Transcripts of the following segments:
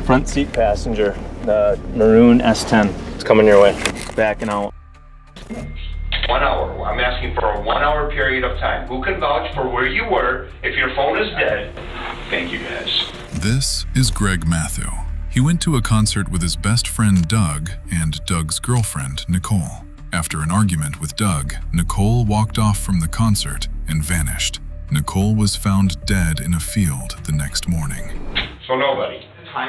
front seat passenger, the maroon S10. It's coming your way, backing out. 1 hour. I'm asking for a 1 hour period of time. Who can vouch for where you were if your phone is dead? Thank you, guys. This is Greg Matthew. He went to a concert with his best friend Doug and Doug's girlfriend Nicole. After an argument with Doug, Nicole walked off from the concert and vanished. Nicole was found dead in a field the next morning. So nobody.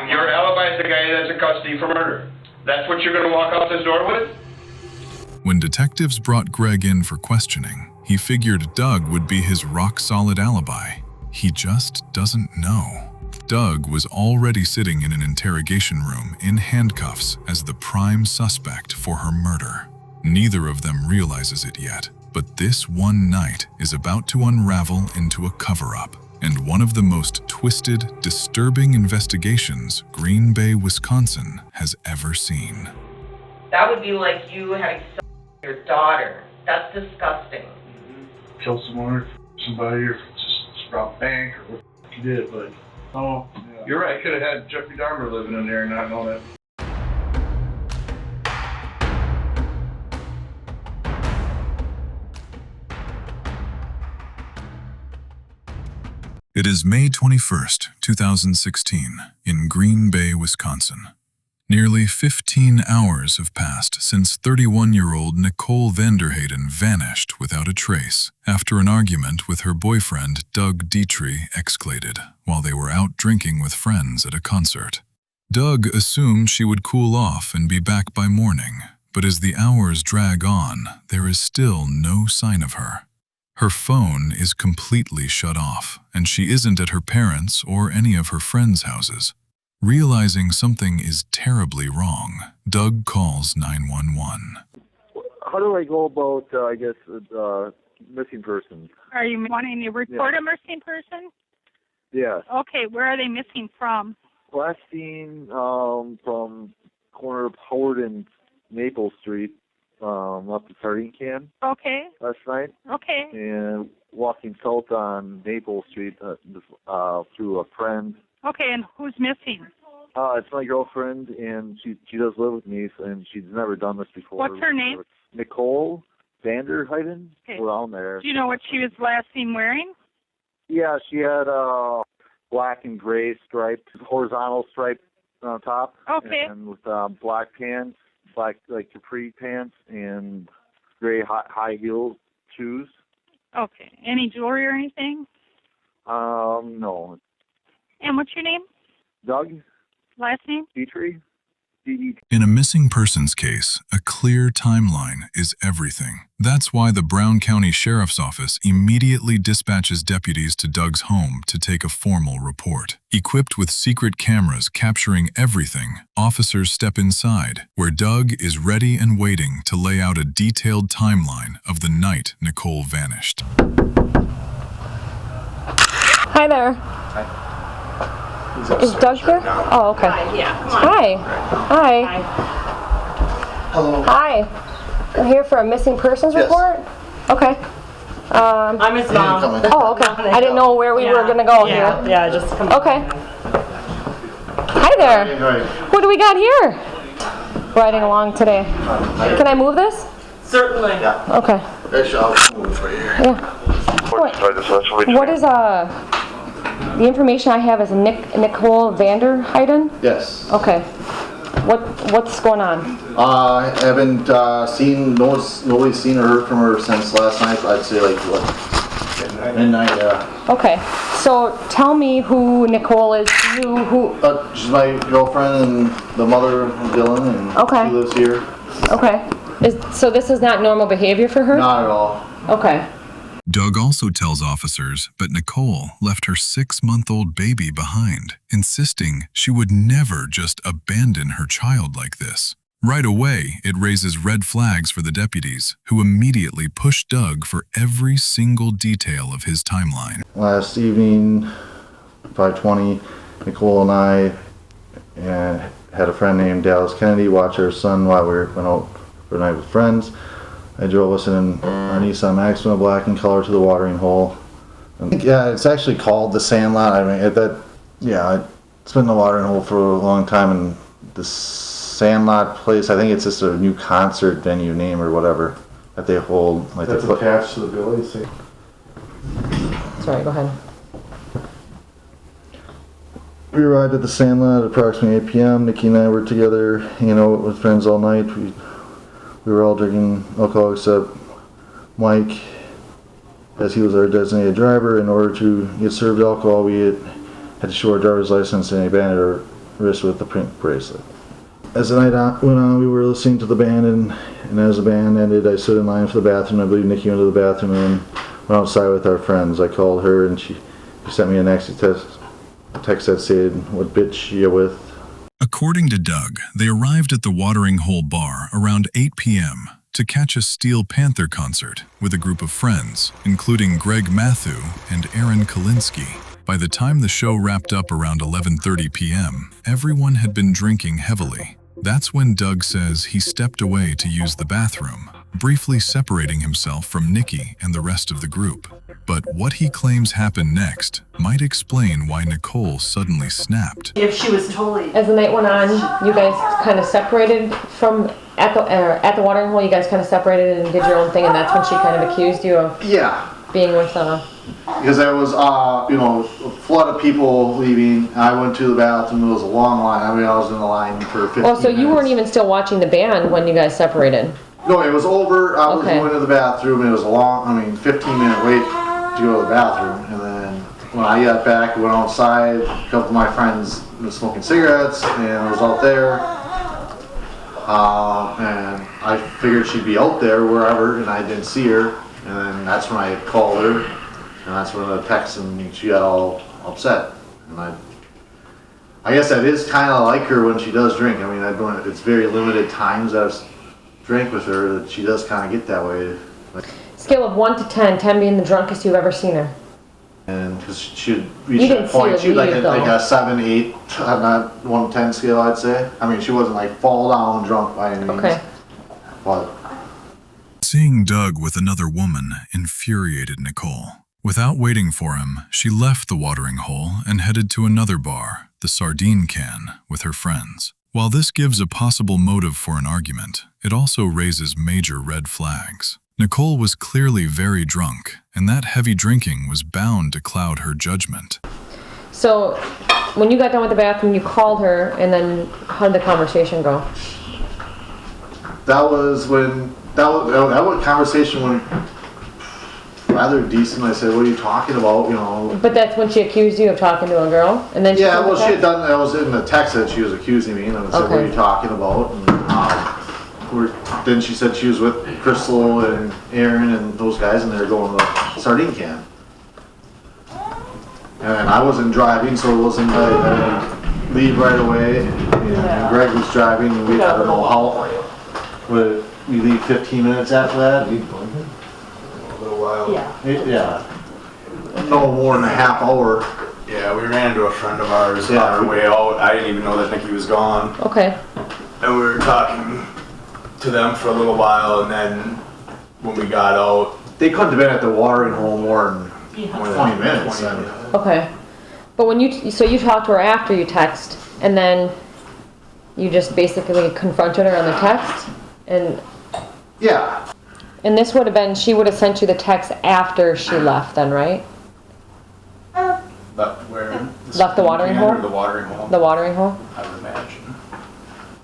Your alibi is the guy that's in custody for murder. That's what you're going to walk out this door with? When detectives brought Greg in for questioning, he figured Doug would be his rock-solid alibi. He just doesn't know. Doug was already sitting in an interrogation room in handcuffs as the prime suspect for her murder. Neither of them realizes it yet, but this one night is about to unravel into a cover-up and one of the most twisted, disturbing investigations Green Bay, Wisconsin has ever seen. That would be like you having sex with your daughter. That's disgusting. Kill someone or somebody or just rob a bank or what you did, but yeah. You're right, could have had Jeffrey Dahmer living in there and not know that. It is May 21st, 2016, in Green Bay, Wisconsin. Nearly 15 hours have passed since 31-year-old Nicole VanderHeyden vanished without a trace after an argument with her boyfriend Doug Dietrich escalated while they were out drinking with friends at a concert. Doug assumed she would cool off and be back by morning, but as the hours drag on, there is still no sign of her. Her phone is completely shut off, and she isn't at her parents' or any of her friends' houses. Realizing something is terribly wrong, Doug calls 911. How do I go about, missing person? Are you wanting to report a missing person? Yeah. Okay, where are they missing from? Last seen from corner of Howard and Maple Street, up the sardine can. Okay. Last night. Okay. And walking south on Maple Street through a friend. Okay, and who's missing? It's my girlfriend, and she does live with me, and she's never done this before. What's her name? Nicole VanderHeyden. Okay. Around there. Do you know what she was last seen wearing? Yeah, she had black and gray striped, horizontal striped top. Okay. And with black pants, black like capri pants, and gray high heel shoes. Okay. Any jewelry or anything? No. And what's your name? Doug. Last name? Dietrich. In a missing persons case, a clear timeline is everything. That's why the Brown County Sheriff's Office immediately dispatches deputies to Doug's home to take a formal report. Equipped with secret cameras capturing everything, officers step inside, where Doug is ready and waiting to lay out a detailed timeline of the night Nicole vanished. Hi there. Hi. Is Doug here? Oh, okay. Yeah, come on. Hi. Hello. Hi. I'm here for a missing persons report? Okay. I'm his mom. Oh, okay. I didn't know where we were going to go here. Yeah, just come Okay. Hi there. Hi. What do we got here? Riding along today. Can I move this? Certainly. Okay. Actually, I'll move for you. Yeah. What is the information I have is Nicole VanderHeyden? Yes. Okay. What's going on? I haven't nobody's seen or heard from her since last night. I'd say midnight. Okay. So tell me who Nicole is. She's my girlfriend and the mother of Dylan, and Okay. she lives here. Okay. So this is not normal behavior for her? Not at all. Okay. Doug also tells officers that Nicole left her 6-month-old baby behind, insisting she would never just abandon her child like this. Right away, it raises red flags for the deputies, who immediately push Doug for every single detail of his timeline. Last evening, 5:20, Nicole and I had a friend named Dallas Kennedy watch our son while we went out for a night with friends. I drove us in our Nissan Maxima, black in color, to the watering hole. And, yeah, it's actually called the Sandlot. I mean, It's been in the watering hole for a long time, and the Sandlot place, I think it's just a new concert venue name or whatever that they hold. Like That's attached to the building. Sorry, go ahead. We arrived at the Sandlot at approximately 8 p.m. Nikki and I were together hanging out with friends all night. We were all drinking alcohol except Mike, as he was our designated driver. In order to get served alcohol, we had to show our driver's license and a band at our wrist with a print bracelet. As the night went on, we were listening to the band, and as the band ended, I stood in line for the bathroom. I believe Nikki went to the bathroom and went outside with our friends. I called her, and she sent me a text that said, "What bitch you with?" According to Doug, they arrived at the Watering Hole Bar around 8 p.m. to catch a Steel Panther concert with a group of friends, including Greg Matthew and Aaron Kalinsky. By the time the show wrapped up around 11:30 p.m., everyone had been drinking heavily. That's when Doug says he stepped away to use the bathroom, briefly separating himself from Nikki and the rest of the group. But what he claims happened next might explain why Nicole suddenly snapped. If she was totally... As the night went on, you guys kind of separated from, at the watering hole, you guys kind of separated and did your own thing, and that's when she kind of accused you of being with Because there was, a flood of people leaving. I went to the bathroom. It was a long line. I mean, I was in the line for 15 minutes. Oh, so you weren't even still watching the band when you guys separated? No, it was over. I was going to the bathroom. It was a 15-minute wait to go to the bathroom. And then when I got back, I went outside. A couple of my friends were smoking cigarettes, and I was out there. And I figured she'd be out there wherever, and I didn't see her. And then that's when I called her, and that's when I texted, and she got all upset. And I guess that is kind of like her when she does drink. I mean, it's very limited times that I've drank with her that she does kind of get that way. Scale of 1 to 10, 10 being the drunkest you've ever seen her. And because she'd reach that point, she'd like a 7, 8 on that 1 to 10 scale, I'd say. I mean, she wasn't like fall down drunk by any means. Okay. But seeing Doug with another woman infuriated Nicole. Without waiting for him, she left the watering hole and headed to another bar, the Sardine Can, with her friends. While this gives a possible motive for an argument, it also raises major red flags. Nicole was clearly very drunk, and that heavy drinking was bound to cloud her judgment. So, when you got done with the bathroom, you called her, and then how did the conversation go? that conversation went rather decent. I said, "What are you talking about?" You know. But that's when she accused you of talking to a girl, and then she she had done. I was in the text that she was accusing me, and I said, "What are you talking about?" And then she said she was with Crystal and Aaron and those guys, and they were going to the Sardine Can. And I wasn't driving, so it wasn't like I didn't leave right away. And Greg was driving, and I don't know how. Would we leave 15 minutes after that? A little while. Yeah. No more than a half hour. Yeah, we ran into a friend of ours on our way out. I didn't even know that Nikki was gone. Okay. And we were talking to them for a little while, and then when we got out, they couldn't have been at the watering hole more than 20 minutes. Okay. But when you talked to her after you text, and then you just basically confronted her on the text, and yeah. And this would have been, she would have sent you the text after she left, then, right? Left where? Left the watering hole? Or the watering hole? The watering hole. I would imagine.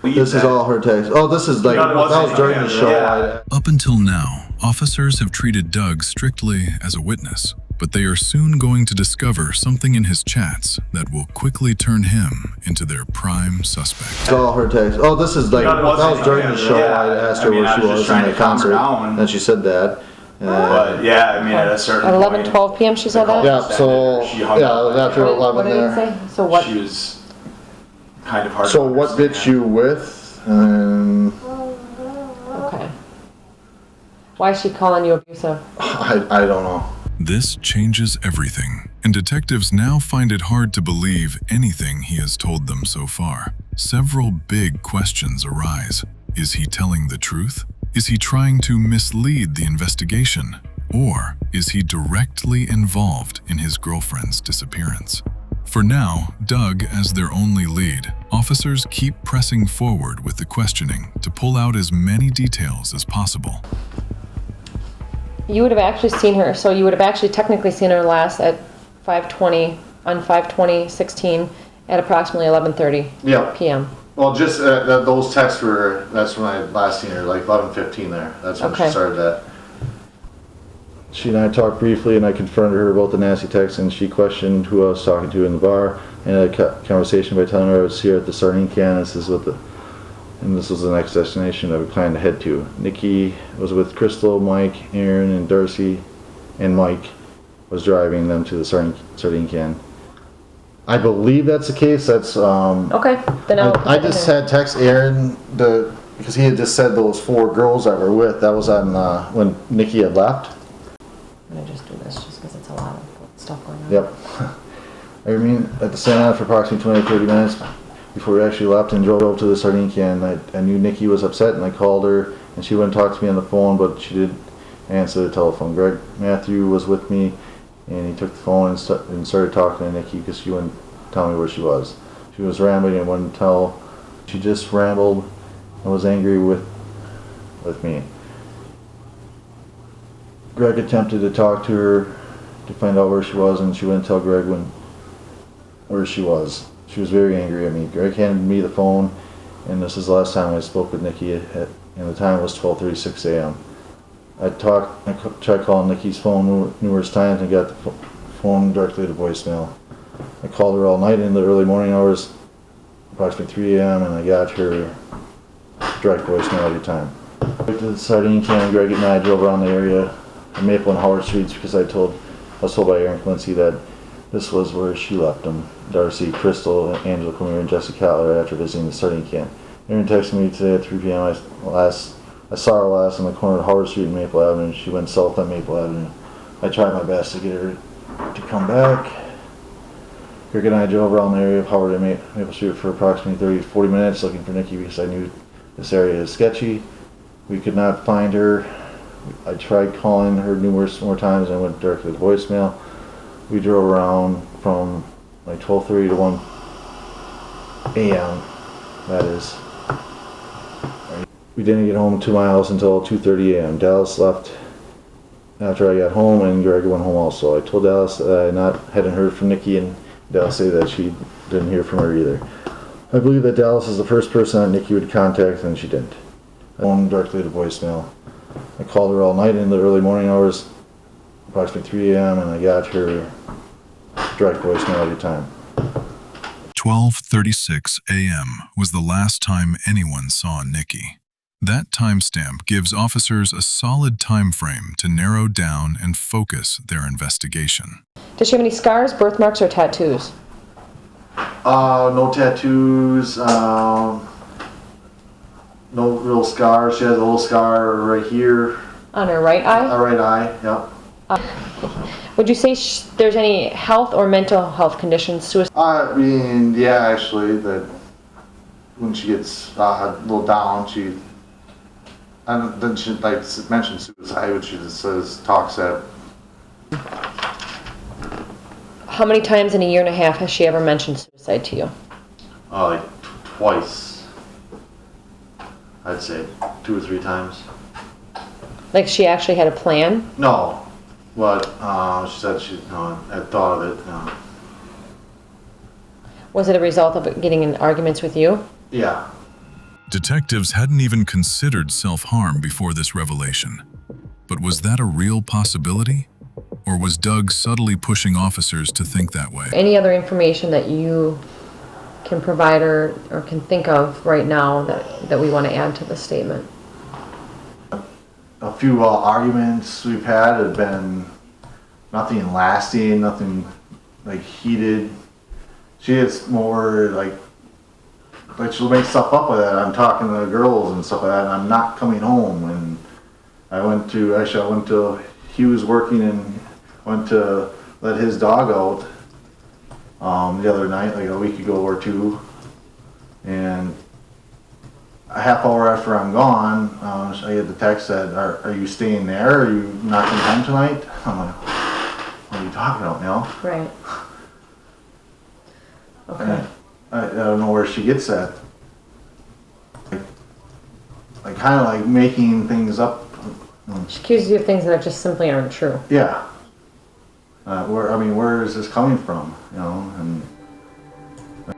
This is all her text. Oh, this is like, that was during the show. Yeah. Up until now, officers have treated Doug strictly as a witness, but they are soon going to discover something in his chats that will quickly turn him into their prime suspect. It's all her text. Oh, this is like, that was during the show. I asked her where she was in the concert, and she said that. But yeah, I mean, at a certain At 11, point, 12 p.m. she said that? Yeah, so, yeah, it was after 11 What did there. it say? So what? She was kind of hard So to what understand. bitch you with? Okay. Why is she calling you abusive? I don't know. This changes everything, and detectives now find it hard to believe anything he has told them so far. Several big questions arise. Is he telling the truth? Is he trying to mislead the investigation? Or is he directly involved in his girlfriend's disappearance? For now, Doug as their only lead, officers keep pressing forward with the questioning to pull out as many details as possible. You would have actually seen her, so you would have actually technically seen her last at 5:20, on 5/20/16 at approximately 11:30 Yep. p.m. Well, just those texts were, that's when I last seen her, like 11:15 there. That's when Okay. she started that. She and I talked briefly, and I confronted her about the nasty text, and she questioned who I was talking to in the bar, and had a conversation by telling her I would see her at the sardine can. This was the next destination that we planned to head to. Nikki was with Crystal, Mike, Aaron, and Darcy, and Mike was driving them to the sardine can. I believe that's the case. That's Okay, then I just had text Aaron because he had just said those 4 girls that were with. That was on when Nikki had left. I'm gonna just do this just because it's a lot of stuff going on. Yep. I remained at the Santa Ana for approximately 20-30 minutes before we actually left and drove to the sardine can. I knew Nikki was upset, and I called her, and she wouldn't talk to me on the phone, but she did answer the telephone. Greg Matthew was with me, and he took the phone and started talking to Nikki because she wouldn't tell me where she was. She was rambling and wouldn't tell. She just rambled and was angry with me. Greg attempted to talk to her to find out where she was, and she wouldn't tell Greg where she was. She was very angry at me. Greg handed me the phone, and this is the last time I spoke with Nikki, and the time was 12:36 a.m. I tried calling Nikki's phone numerous times and got the phone directly to voicemail. I called her all night in the early morning hours, approximately 3 a.m., and I got her direct voicemail every time. Went to the sardine can, Greg and I drove around the area, Maple and Howard Streets, because I was told by Aaron Quincy that this was where she left them. Darcy, Crystal, Angela Comer, and Jessica Cutler after visiting the sardine can. Aaron texted me today at 3 p.m. I saw her last on the corner of Howard Street and Maple Avenue. She went south on Maple Avenue. I tried my best to get her to come back. Greg and I drove around the area of Howard and Maple Street for approximately 30-40 minutes looking for Nikki because I knew this area is sketchy. We could not find her. I tried calling her numerous more times and I went directly to voicemail. We drove around from like 12:30 to 1 a.m. That is. We didn't get home 2 miles until 2:30 a.m. Dallas left after I got home, and Greg went home also. I told Dallas that I hadn't heard from Nikki, and Dallas said that she didn't hear from her either. I believe that Dallas is the first person that Nikki would contact, and she didn't. I phoned directly to voicemail. I called her all night in the early morning hours, approximately 3 a.m., and I got her direct voicemail every time. 12:36 a.m. was the last time anyone saw Nikki. That timestamp gives officers a solid time frame to narrow down and focus their investigation. Does she have any scars, birthmarks, or tattoos? No tattoos, no real scars. She has a little scar right here. On her right eye? Right eye, yep. Would you say there's any health or mental health conditions? Suicide? I mean, yeah, actually, that when she gets a little down, and then she like mentioned suicide, which she just talks at. How many times in a year and a half has she ever mentioned suicide to you? Like twice. I'd say 2 or 3 times. Like she actually had a plan? No, but she said she had thought of it. No. Was it a result of getting in arguments with you? Yeah. Detectives hadn't even considered self-harm before this revelation. But was that a real possibility? Or was Doug subtly pushing officers to think that way? Any other information that you can provide or can think of right now that we want to add to the statement? A few arguments we've had have been nothing lasting, nothing like heated. She is more like she'll make stuff up with that. I'm talking to the girls and stuff like that, and I'm not coming home. And I went to he was working and went to let his dog out the other night, like a week ago or 2, and a half hour after I'm gone, I get the text that, are you staying there? Are you not coming home tonight? I'm like, what are you talking about, Mel? Right. And I don't know where she gets that. Like kind of like making things up. She accuses you of things that just simply aren't true. Yeah. Where is this coming from? You know, and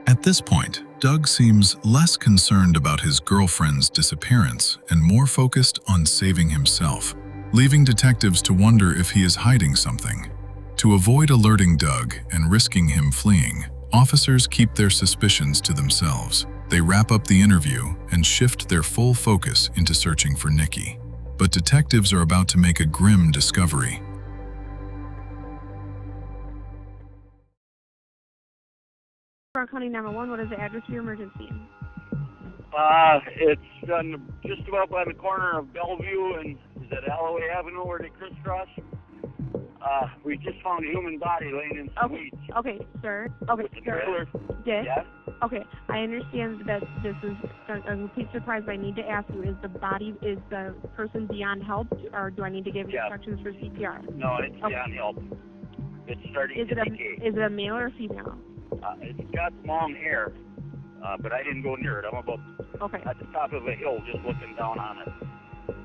At this point, Doug seems less concerned about his girlfriend's disappearance and more focused on saving himself, leaving detectives to wonder if he is hiding something. To avoid alerting Doug and risking him fleeing, officers keep their suspicions to themselves. They wrap up the interview and shift their full focus into searching for Nikki. But detectives are about to make a grim discovery. County 911, what is the address of your emergency? It's just about by the corner of Bellevue and is it Alloway Avenue where they crisscross? We just found a human body laying in some weeds. Okay, sir. Okay, sir. Dick? Yes? Okay, I understand that this is a complete surprise, but I need to ask you, is the person beyond help, or do I need to give instructions for CPR? No, it's beyond help. It's starting to decay. Is it a male or a female? It's got long hair, but I didn't go near it. I'm about at the top of a hill just looking down on it.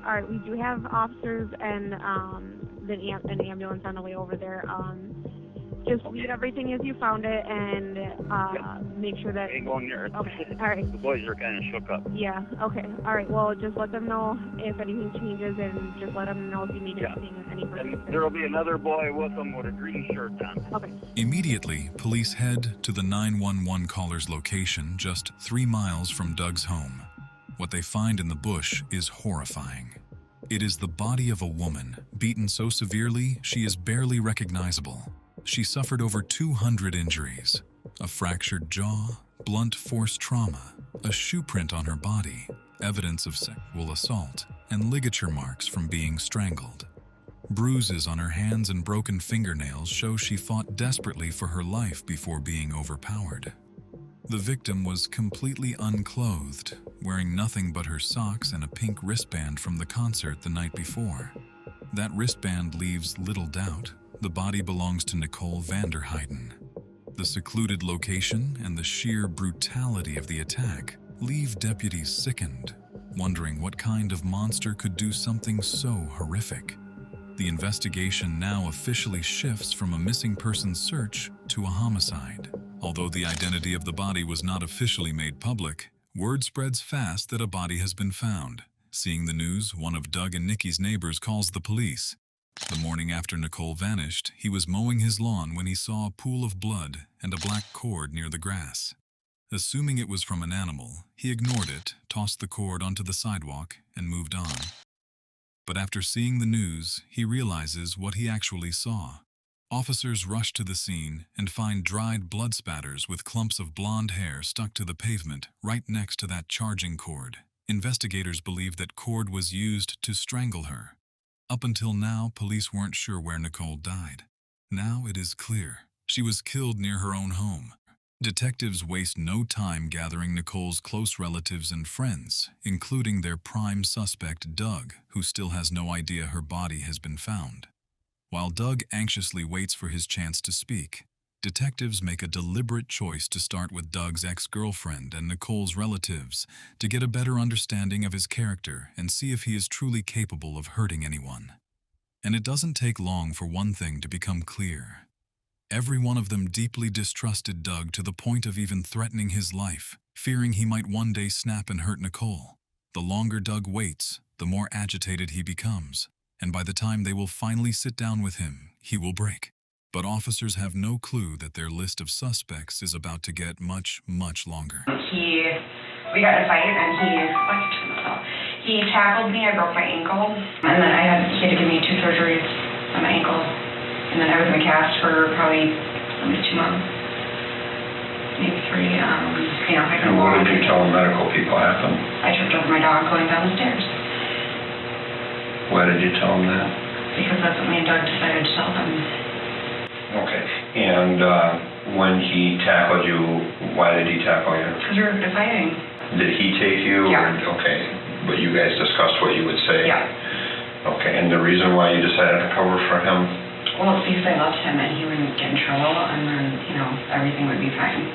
All right, we do have officers and an ambulance on the way over there. Just leave everything as you found it and make sure that... I ain't going near it. Okay, all right. The boys are kind of shook up. Yeah, okay. All right, well, just let them know if anything changes and just let them know if you need anything, any further. There will be another boy with them with a green shirt on. Okay. Immediately, police head to the 911 caller's location just 3 miles from Doug's home. What they find in the bush is horrifying. It is the body of a woman, beaten so severely she is barely recognizable. She suffered over 200 injuries, a fractured jaw, blunt force trauma, a shoe print on her body, evidence of sexual assault, and ligature marks from being strangled. Bruises on her hands and broken fingernails show she fought desperately for her life before being overpowered. The victim was completely unclothed, wearing nothing but her socks and a pink wristband from the concert the night before. That wristband leaves little doubt. The body belongs to Nicole VanderHeyden. The secluded location and the sheer brutality of the attack leave deputies sickened, wondering what kind of monster could do something so horrific. The investigation now officially shifts from a missing person search to a homicide. Although the identity of the body was not officially made public, word spreads fast that a body has been found. Seeing the news, one of Doug and Nikki's neighbors calls the police. The morning after Nicole vanished, he was mowing his lawn when he saw a pool of blood and a black cord near the grass. Assuming it was from an animal, he ignored it, tossed the cord onto the sidewalk, and moved on. But after seeing the news, he realizes what he actually saw. Officers rush to the scene and find dried blood spatters with clumps of blonde hair stuck to the pavement right next to that charging cord. Investigators believe that cord was used to strangle her. Up until now, police weren't sure where Nicole died. Now it is clear. She was killed near her own home. Detectives waste no time gathering Nicole's close relatives and friends, including their prime suspect, Doug, who still has no idea her body has been found. While Doug anxiously waits for his chance to speak, detectives make a deliberate choice to start with Doug's ex-girlfriend and Nicole's relatives to get a better understanding of his character and see if he is truly capable of hurting anyone. And it doesn't take long for one thing to become clear. Every one of them deeply distrusted Doug to the point of even threatening his life, fearing he might one day snap and hurt Nicole. The longer Doug waits, the more agitated he becomes, and by the time they will finally sit down with him, he will break. But officers have no clue that their list of suspects is about to get much, much longer. We got in a fight and he tackled me, I broke my ankle, and then he had to give me 2 surgeries on my ankle. And then I was in a cast for probably at least 2 months, maybe 3. I couldn't walk. What did you tell the medical people happened? I tripped over my dog going down the stairs. Why did you tell them that? Because that's what me and Doug decided to tell them. Okay. And when he tackled you, why did he tackle you? Because we were fighting. Did he take you? Yeah. Okay. But you guys discussed what you would say? Yeah. Okay. And the reason why you decided to cover for him? Well, it's because I loved him and he wouldn't get in trouble and then, everything would be fine.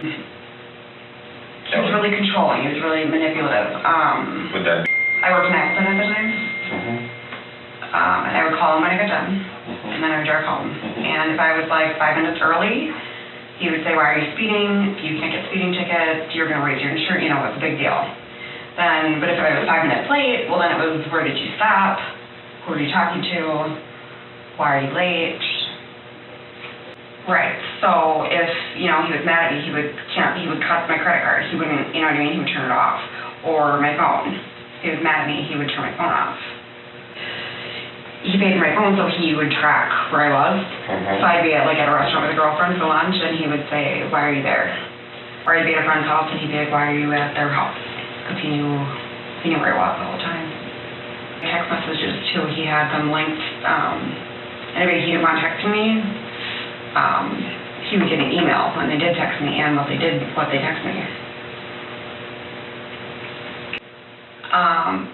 He was really controlling. He was really manipulative. Would that I worked in Appleton at the time. And I would call him when I got done, and then I would drive home. And if I was like 5 minutes early, he would say, "Why are you speeding? You can't get speeding tickets. You're going to raise your insurance." You know, it's a big deal. Then, but if I was 5 minutes late, well, then it was, "Where did you stop? Who are you talking to? Why are you late?" Right. So if, you know, he was mad at me, he would cut my credit card. He wouldn't, you know what I mean? He would turn it off. Or my phone. If he was mad at me, he would turn my phone off. He paid for my phone, so he would track where I was. So I'd be at a restaurant with a girlfriend for lunch, and he would say, "Why are you there?" Or I'd be at a friend's house, and he'd be like, "Why are you at their house?" Because he knew where I was the whole time. Text messages too, he had them linked. Anybody he didn't want texting me, he would get an email when they did text me and what they text me.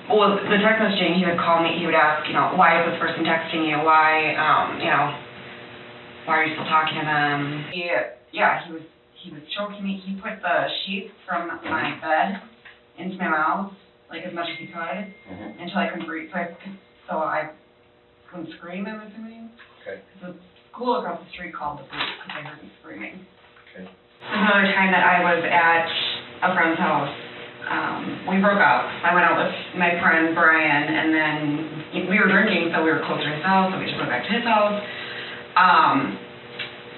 Well, the text messaging, he would call me, he would ask, you know, "Why is this person texting you? Why, you know, why are you still talking to them?" He was choking me. He put the sheets from my bed into my mouth, like as much as he could, until I couldn't breathe. So I couldn't scream, I'm assuming. Okay. The school across the street called the police because I heard me screaming. Okay. There's another time that I was at a friend's house. We broke up. I went out with my friend Brian, and then we were drinking, so we were closer to his house, so we just went back to his house.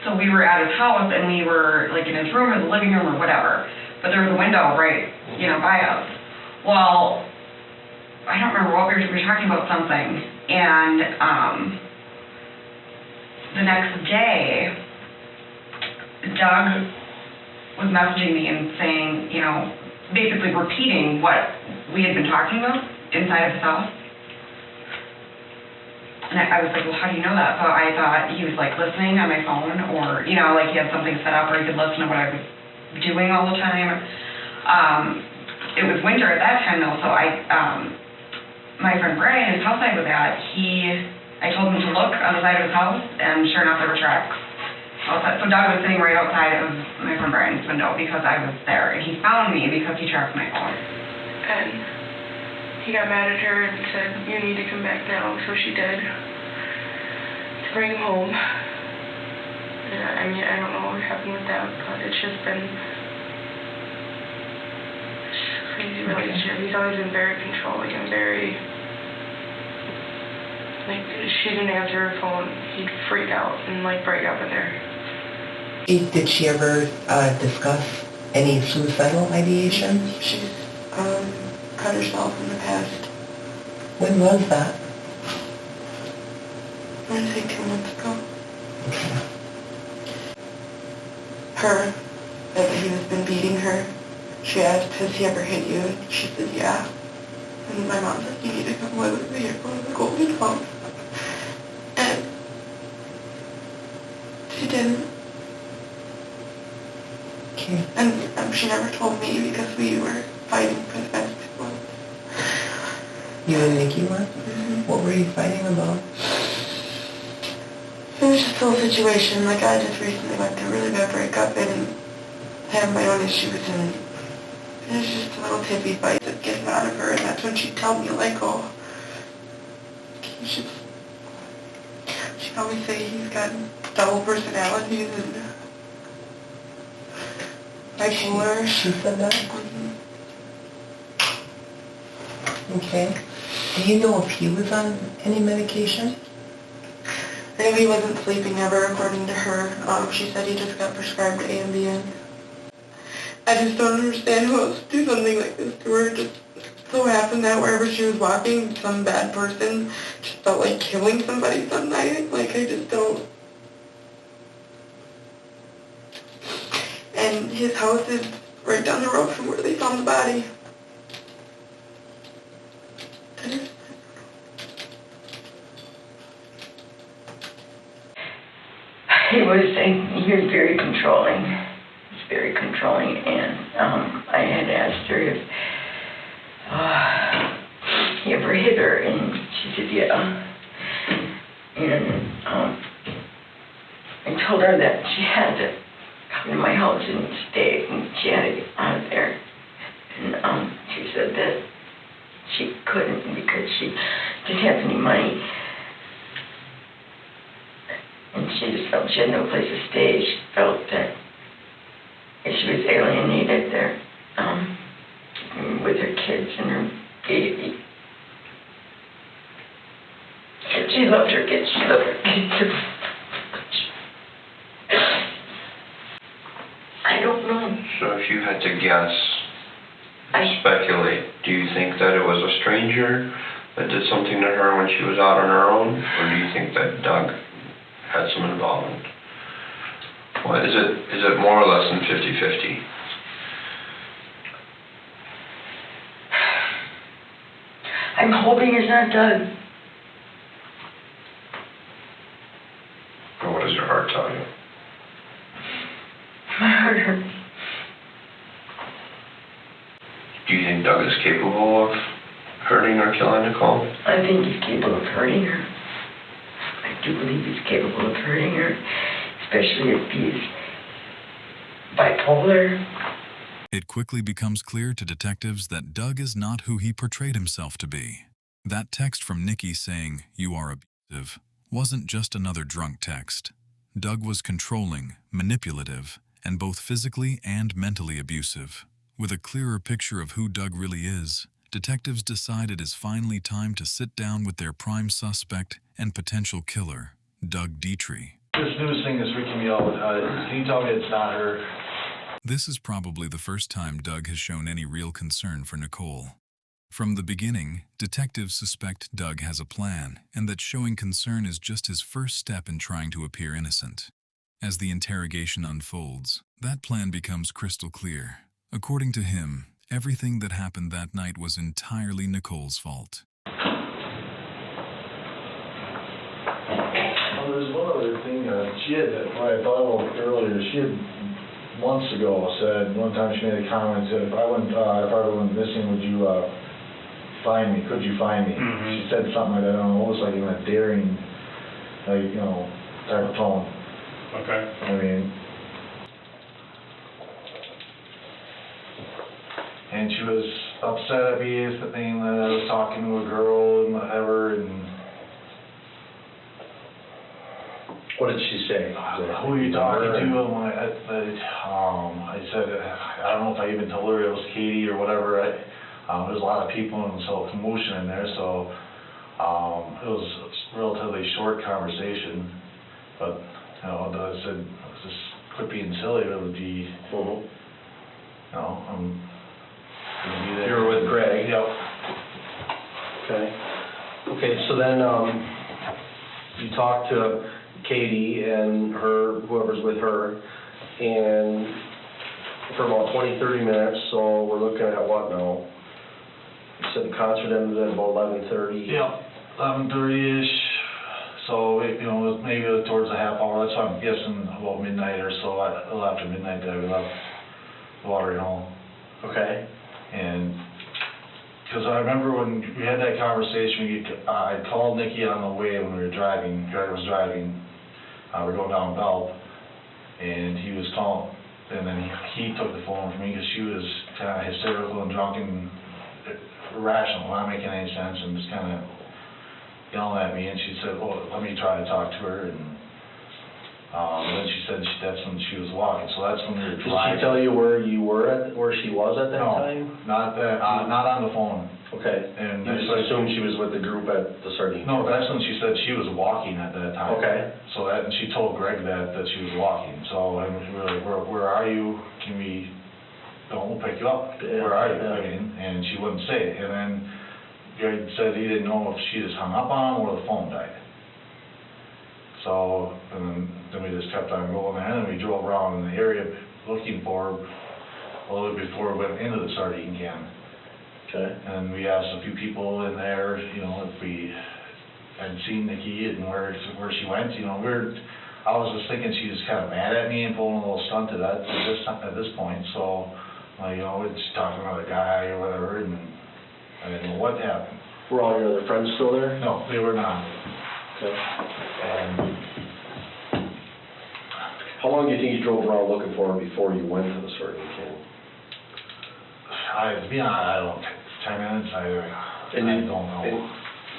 So we were at his house, and we were like in his room or the living room or whatever. But there was a window right, you know, by us. Well, I don't remember what we were talking about something, and the next day, Doug was messaging me and saying, you know, basically repeating what we had been talking about inside of his house. And I was like, "Well, how do you know that?" So I thought he was like listening on my phone, or, you know, like he had something set up where he could listen to what I was doing all the time. It was winter at that time though, so my friend Brian, whose house I was at, I told him to look on the side of his house, and sure enough, there were tracks outside. So Doug was sitting right outside of my friend Brian's window because I was there, and he found me because he tracked my phone. And he got mad at her and said, "You need to come back now," so she did, to bring him home. And I mean, I don't know what happened with that, but it's just been crazy relationship. He's always been very controlling and very, like, she didn't answer her phone, he'd freak out and like break up with her. Did she ever discuss any suicidal ideation? She's cut herself in the past. When was that? I want to say 2 months ago. Okay. Her, that he has been beating her. She asked, "Has he ever hit you?" And she said, "Yeah." And my mom said, "You need to come live with me or go to the Golden House." And she didn't. Okay. And she never told me because we were fighting for the past 2 months. You and Nikki were? What were you fighting about? It was just a whole situation. Like, I just recently went through a really bad breakup and had my own issues, and it was just a little tippy fight that getting out of her, and that's when she'd tell me to let go. She'd always say he's got double personalities and bipolar. She said that? Okay. Do you know if he was on any medication? I know he wasn't sleeping ever, according to her. She said he just got prescribed Ambien. I just don't understand who else would do something like this to her. It just so happened that wherever she was walking, some bad person just felt like killing somebody some night. Like, I just don't. And his house is right down the road from where they found the body. He was very controlling. He was very controlling, and I had asked her if he ever hit her, and she said yeah. And I told her that she had to in my house and stay, and she had to get out of there. And she said that she couldn't because she didn't have any money. And she just felt she had no place to stay. She felt that if she was alienated there with her kids and her baby. And she loved her kids. She loved her kids so much. I don't know. So if you had to guess, speculate, do you think that it was a stranger that did something to her when she was out on her own? Or do you think that Doug had some involvement? Well, is it more or less than 50-50? I'm hoping it's not Doug. Or what does your heart tell you? My heart hurts. Do you think Doug is capable of hurting or killing Nicole? I think he's capable of hurting her. I do believe he's capable of hurting her, especially if he's bipolar. It quickly becomes clear to detectives that Doug is not who he portrayed himself to be. That text from Nikki saying, "You are abusive," wasn't just another drunk text. Doug was controlling, manipulative, and both physically and mentally abusive. With a clearer picture of who Doug really is, detectives decide it is finally time to sit down with their prime suspect and potential killer, Doug Dietrich. This news thing is freaking me out. Can you tell me it's not her? This is probably the first time Doug has shown any real concern for Nicole. From the beginning, detectives suspect Doug has a plan, and that showing concern is just his first step in trying to appear innocent. As the interrogation unfolds, that plan becomes crystal clear. According to him, everything that happened that night was entirely Nicole's fault. Well, there's one other thing. She had, when I thought about earlier, she had months ago said, one time she made a comment, said, if I went missing, would you find me? Could you find me? She said something like that, I don't know, almost like in a daring, type of tone. Okay. I mean, and she was upset at me, the thing that I was talking to a girl and whatever, and what did she say? Who are you talking to? I said, I don't know if I even told her it was Katie or whatever. There's a lot of people and so commotion in there, so it was a relatively short conversation. But I said, just quit being silly. It would be, I'm gonna be there. You were with Greg? Yep. Okay, so then you talked to Katie and whoever's with her, and for about 20-30 minutes, so we're looking at what now? You said the concert ended at about 11:30. Yeah, 11:30-ish. So it was maybe towards a half hour. That's why I'm guessing about midnight or so. A little after midnight that we left the watering hole. Okay. And because I remember when we had that conversation, I called Nikki on the way when we were driving. Greg was driving. We're going down Belt, and he was calling, and then he took the phone from me because she was kind of hysterical and drunk and irrational, not making any sense, and just kind of yelling at me. And she said, "Oh, let me try to talk to her." And then she said that's when she was walking. So that's when we were driving. Did she tell you where you were at, where she was at that time? No, not on the phone. Okay. And you just assumed she was with the group at the sardine. No, that's when she said she was walking at that time. Okay. So and she told Greg that she was walking. So and we were like, where are you? Can we? We'll pick you up. Yeah, where are you? yeah. I mean, and she wouldn't say it. And then Greg said he didn't know if she just hung up on him or the phone died. So and then we just kept on going there, and then we drove around in the area looking for her a little bit before we went into the sardine can. Okay. And we asked a few people in there, if we had seen Nikki and where she went. I was just thinking she was kind of mad at me and pulling a little stunt at this point. So, we're just talking about a guy or whatever, and I didn't know what happened. Were all your other friends still there? No, they were not. Okay. And How long do you think you drove around looking for her before you went to the sardine can? To be honest, I don't, 10 minutes, I don't know. And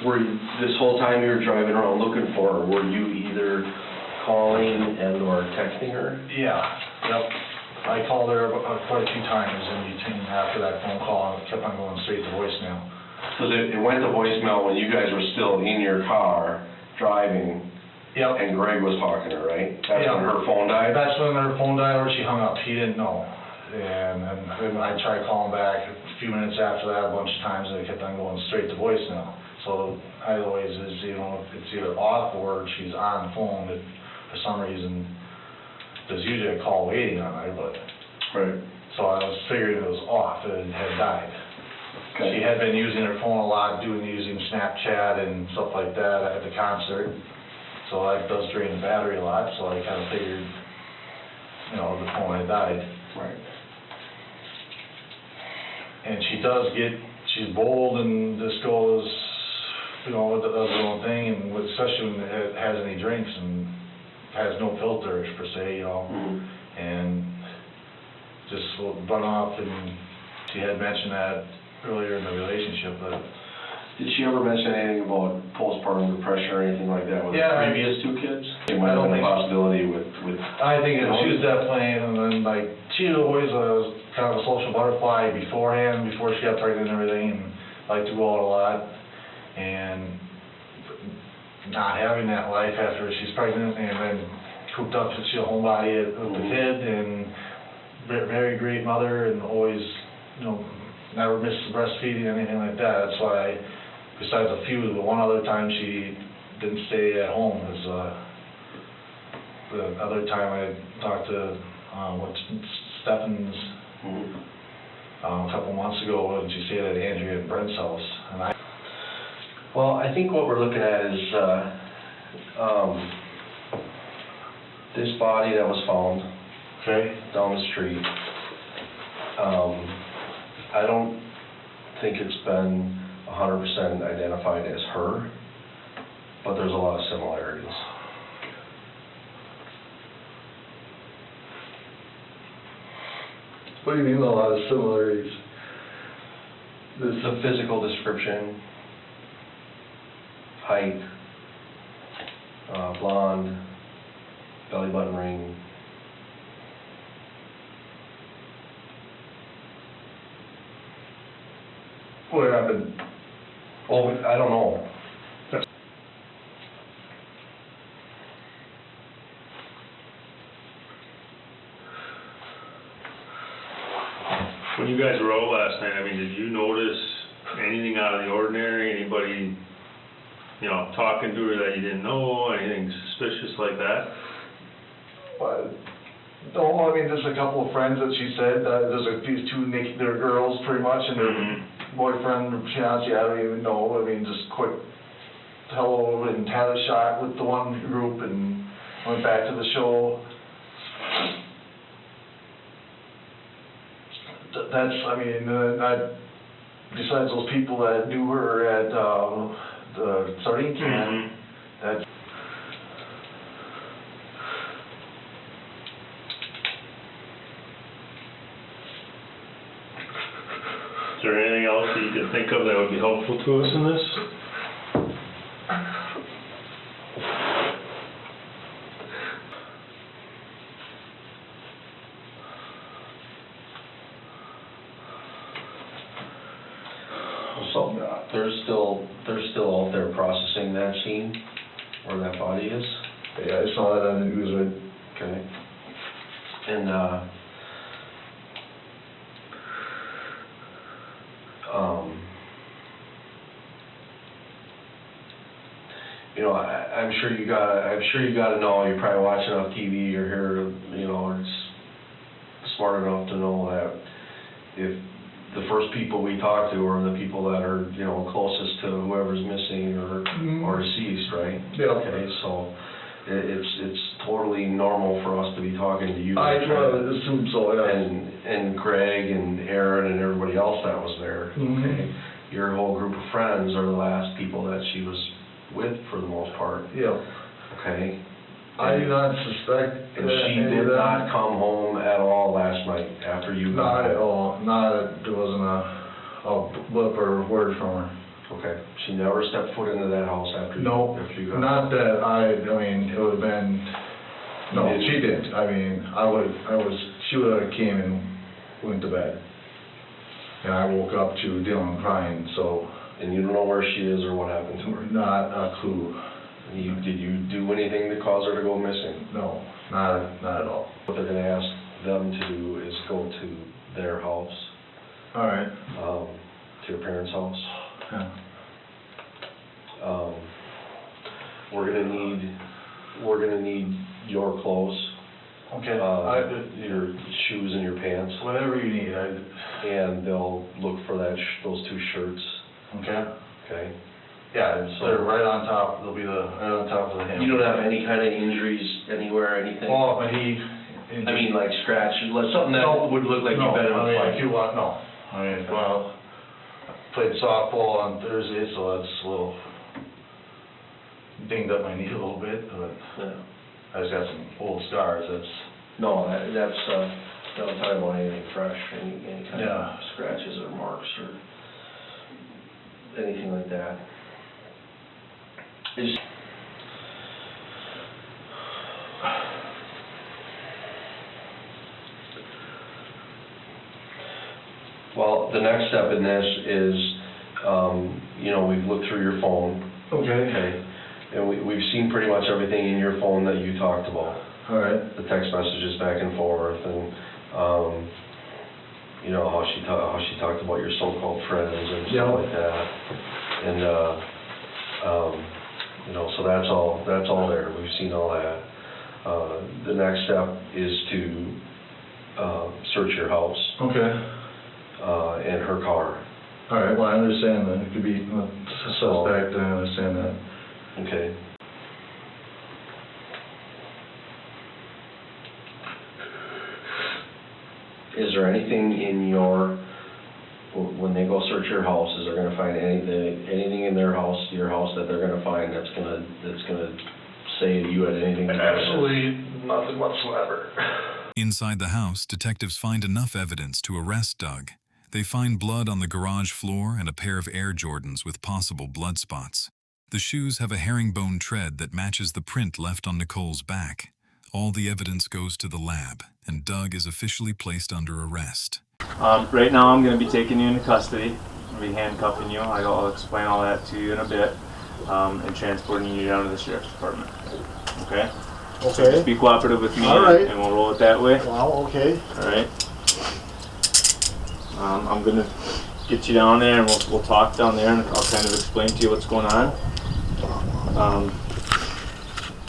were you, this whole time you were driving around looking for her, were you either calling and or texting her? Yeah, yep. I called her quite a few times in between after that phone call, and it kept on going straight to voicemail. So it went to voicemail when you guys were still in your car, driving, yep. And Greg was talking to her, right? That's when her phone died? That's when her phone died, or she hung up. He didn't know. And I tried calling back a few minutes after that a bunch of times, and it kept on going straight to voicemail. So either way, it's either off or she's on the phone, but for some reason, there's usually a call waiting on her, but. Right. So I was figuring it was off, and it had died. Okay. She had been using her phone a lot, using Snapchat and stuff like that at the concert. So that does drain the battery a lot, so I kind of figured, the phone had died. Right. And she's bold and just goes, does her own thing, and especially when it has any drinks and has no filters per se, and just will run off. And she had mentioned that earlier in the relationship, but. Did she ever mention anything about postpartum depression or anything like that with the previous two kids? I don't think possibility with. I think she was definitely, and then she always was kind of a social butterfly beforehand, before she got pregnant and everything, and liked to go out a lot, and not having that life after she's pregnant, and then cooped up, she's a homebody with the kid, and very great mother, and always, never missed breastfeeding or anything like that. That's why, besides the one other time she didn't stay at home, was the other time I talked to Stephens a couple months ago, and she stayed at Andrea and Brent's house. And Well, I think what we're looking at is this body that was found down the street. I don't think it's been 100% identified as her, but there's a lot of similarities. What do you mean a lot of similarities? It's a physical description, height, blonde, belly button ring. What happened? Oh, I don't know. When you guys were out last night, did you notice anything out of the ordinary? Anybody, talking to her that you didn't know? Anything suspicious like that? No, there's a couple of friends that she said, there's these two they're girls pretty much, and their boyfriend or fiance, I don't even know. Just quick hello, and had a shot with the one group and went back to the show. That's, besides those people that knew her at the sardine can, that's. Is there anything else that you can think of that would be helpful to us in this? So they're still out there processing that scene where that body is. Yeah, I saw that on the news. Okay. And I'm sure you gotta know. You're probably watching enough TV or hear, it's smart enough to know that if the first people we talk to are the people that are, closest to whoever's missing or deceased, right? Yeah. Okay, so it's totally normal for us to be talking to you. I assume so, yeah. And Greg and Aaron and everybody else that was there. Okay, your whole group of friends are the last people that she was with for the most part. Yeah. Okay. I do not suspect. And she did not come home at all last night after you got Not at home? all. There wasn't a blip or word from her. Okay. She never stepped foot into that house after you No, after you got not that I mean, it would have been, no, she didn't. I mean, she would have came and went to bed. And I woke up to Dylan crying, so. And you don't know where she is or what happened to her? Not a clue. Did you do anything to cause her to go missing? No, not at all. What they're gonna ask them to do is go to their house. All right. To your parents' house. Yeah. We're gonna need your clothes. Okay. Your shoes and your pants. Whatever you need. And they'll look for those 2 shirts. Okay. Okay. Yeah, they're right on top. They'll be right on top of the hem. You don't have any kind of injuries anywhere, anything? Well, I mean, like scratches, like something that would look like you've been in a fight. If you want, no. I mean, well, I played softball on Thursday, so that's a little dinged up my knee a little bit, but I just got some old scars. No, that's don't talk about anything fresh, any kind of scratches or marks or anything like that. Well, the next step in this is, we've looked through your phone. Okay. And we've seen pretty much everything in your phone that you talked about. All right. The text messages back and forth, and how she talked about your so-called friends and stuff like that. And so that's all there. We've seen all that. The next step is to search your house. Okay. And her car. All right. Well, I understand that it could be a suspect. I understand that. Okay. Is there anything in when they go search your house, is they're gonna find anything in your house that they're gonna find that's gonna say you had anything to do with it? Absolutely nothing whatsoever. Inside the house, detectives find enough evidence to arrest Doug. They find blood on the garage floor and a pair of Air Jordans with possible blood spots. The shoes have a herringbone tread that matches the print left on Nicole's back. All the evidence goes to the lab, and Doug is officially placed under arrest. Right now I'm going to be taking you into custody. I'll be handcuffing you. I'll explain all that to you in a bit, and transporting you down to the sheriff's department. Okay? Okay. So just be cooperative with me, all right. And we'll roll it that way. Wow, okay. All right. I'm going to get you down there, and we'll talk down there, and I'll kind of explain to you what's going on.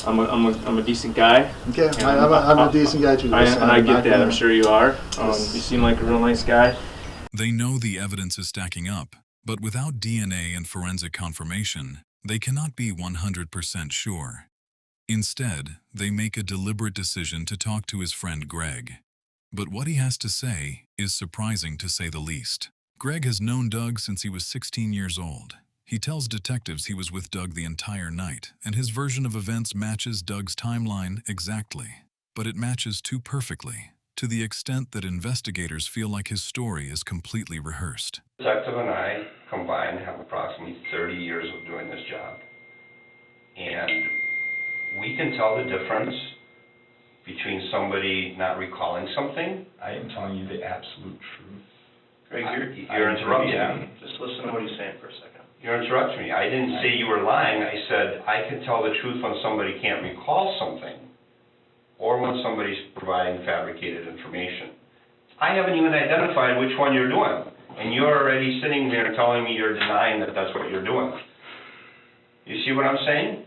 I'm a decent guy. Okay, I'm a decent guy too. I get that. I'm sure you are. You seem like a real nice guy. They know the evidence is stacking up, but without DNA and forensic confirmation, they cannot be 100% sure. Instead, they make a deliberate decision to talk to his friend Greg. But what he has to say is surprising to say the least. Greg has known Doug since he was 16 years old. He tells detectives he was with Doug the entire night, and his version of events matches Doug's timeline exactly. But it matches too perfectly, to the extent that investigators feel like his story is completely rehearsed. Detective and I combined have approximately 30 years of doing this job. And we can tell the difference between somebody not recalling something. I am telling you the absolute truth. Greg, you're interrupting me. Just listen to what he's saying for a second. You're interrupting me. I didn't say you were lying. I said I can tell the truth when somebody can't recall something or when somebody's providing fabricated information. I haven't even identified which one you're doing, and you're already sitting there telling me you're denying that that's what you're doing. You see what I'm saying?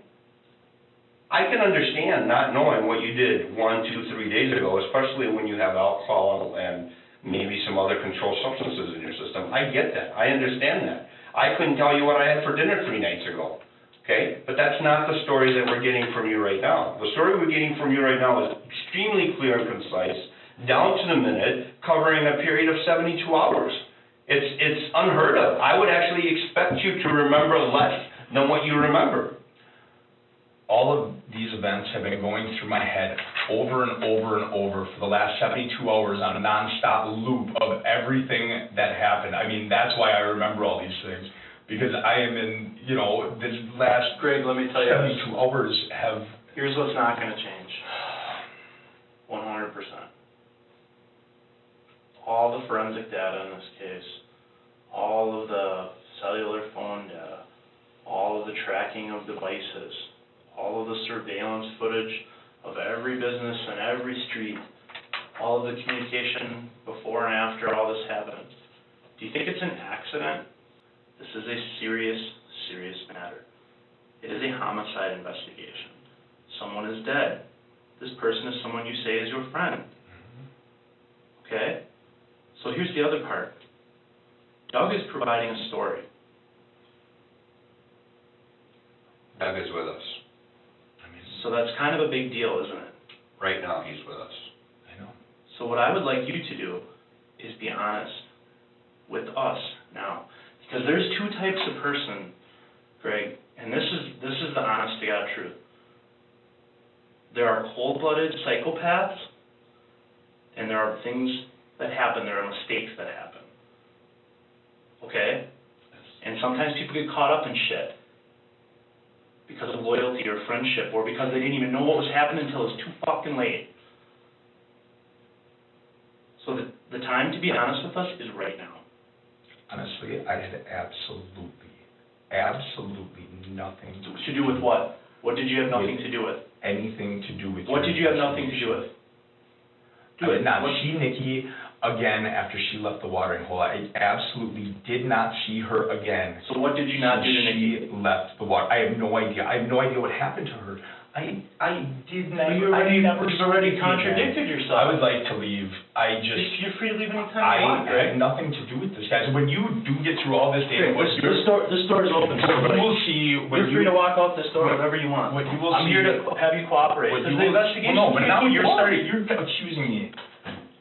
I can understand not knowing what you did 1, 2, 3 days ago, especially when you have alcohol and maybe some other controlled substances in your system. I get that. I understand that. I couldn't tell you what I had for dinner 3 nights ago, okay? But that's not the story that we're getting from you right now. The story we're getting from you right now is extremely clear and concise, down to the minute, covering a period of 72 hours. It's unheard of. I would actually expect you to remember less than what you remember. all of these events have been going through my head over and over and over for the last 72 hours on a nonstop loop of everything that happened. I mean, that's why I remember all these things, because I am in, you know, this last Greg, let me tell you 72 hours have... Here's what's not going to change. 100%. All the forensic data in this case, all of the cellular phone data, all of the tracking of devices, all of the surveillance footage of every business and every street, all of the communication before and after all this happened. Do you think it's an accident? This is a serious, serious matter. It is a homicide investigation. Someone is dead. This person is someone you say is your friend. Okay? So here's the other part. Doug is providing a story. Doug is with us. So that's kind of a big deal, isn't it? Right now, he's with us. I know. So what I would like you to do is be honest with us now. Because there's two types of person, Greg, and this is the honest to God truth. There are cold-blooded psychopaths, and there are things that happen, there are mistakes that happen. Okay? And sometimes people get caught up in shit because of loyalty or friendship, or because they didn't even know what was happening until it was too fucking late. So the time to be honest with us is right now. Honestly, I had absolutely nothing to do with what? What did you have nothing to do with? Anything to do with What did you have nothing to do with? I did not see Nikki again after she left the watering hole. I absolutely did not see her again. So what did you not do to Nikki? She left the water. I have no idea. I have no idea what happened to her. I did not. You've already contradicted yourself. I would like to leave. You're free to leave anytime you want, I had nothing to do with this, guys. When you do get through all this data, this door is open. You will see. You're free to walk out this door whenever you want. What you will I'm see. here to have you cooperate. Because the investigation. Well, no, but now you're accusing me.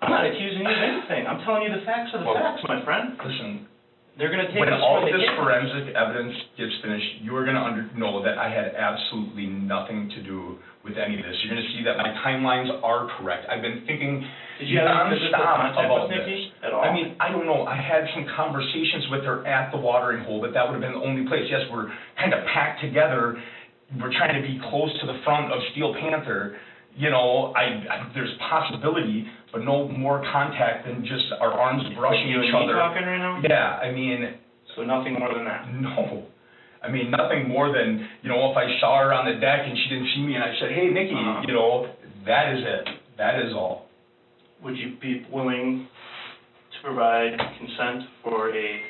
I'm not accusing you of anything. I'm telling you the facts are the facts, my friend. Listen. They're going to take when us all where this they can. forensic evidence gets finished, you are going to know that I had absolutely nothing to do with any of this. You're going to see that my timelines are correct. I've been thinking Did you have any physical nonstop contact about with Nikki this. at all? I mean, I don't know. I had some conversations with her at the watering hole, but that would have been the only place. Yes, we're kind of packed together. We're trying to be close to the front of Steel Panther. You know, there's possibility, but no more contact than just our arms brushing each other. You talking right now? Yeah, I mean. So nothing more than that? No. I mean, nothing more than, you know, if I saw her on the deck and she didn't see me and I said, hey, Nikki, you know, that is it. That is all. Would you be willing to provide consent for a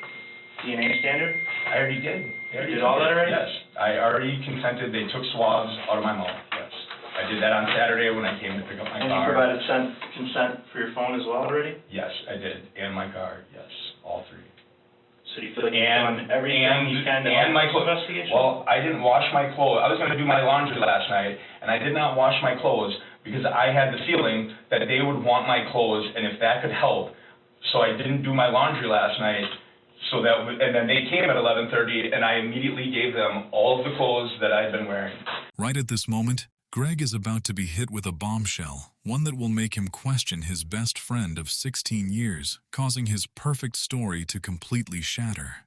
DNA standard? I already did. You did all that already? Yes. I already consented. They took swabs out of my mouth. Yes. I did that on Saturday when I came to pick up my car. And you provided consent for your phone as well already? Yes, I did. And my car. Yes. All three. So do you feel like you've done everything you can to and my help this investigation? Well, I didn't wash my clothes. I was going to do my laundry last night, and I did not wash my clothes because I had the feeling that they would want my clothes, and if that could help. So I didn't do my laundry last night, and then they came at 11:30, and I immediately gave them all of the clothes that I'd been wearing. Right at this moment, Greg is about to be hit with a bombshell, one that will make him question his best friend of 16 years, causing his perfect story to completely shatter.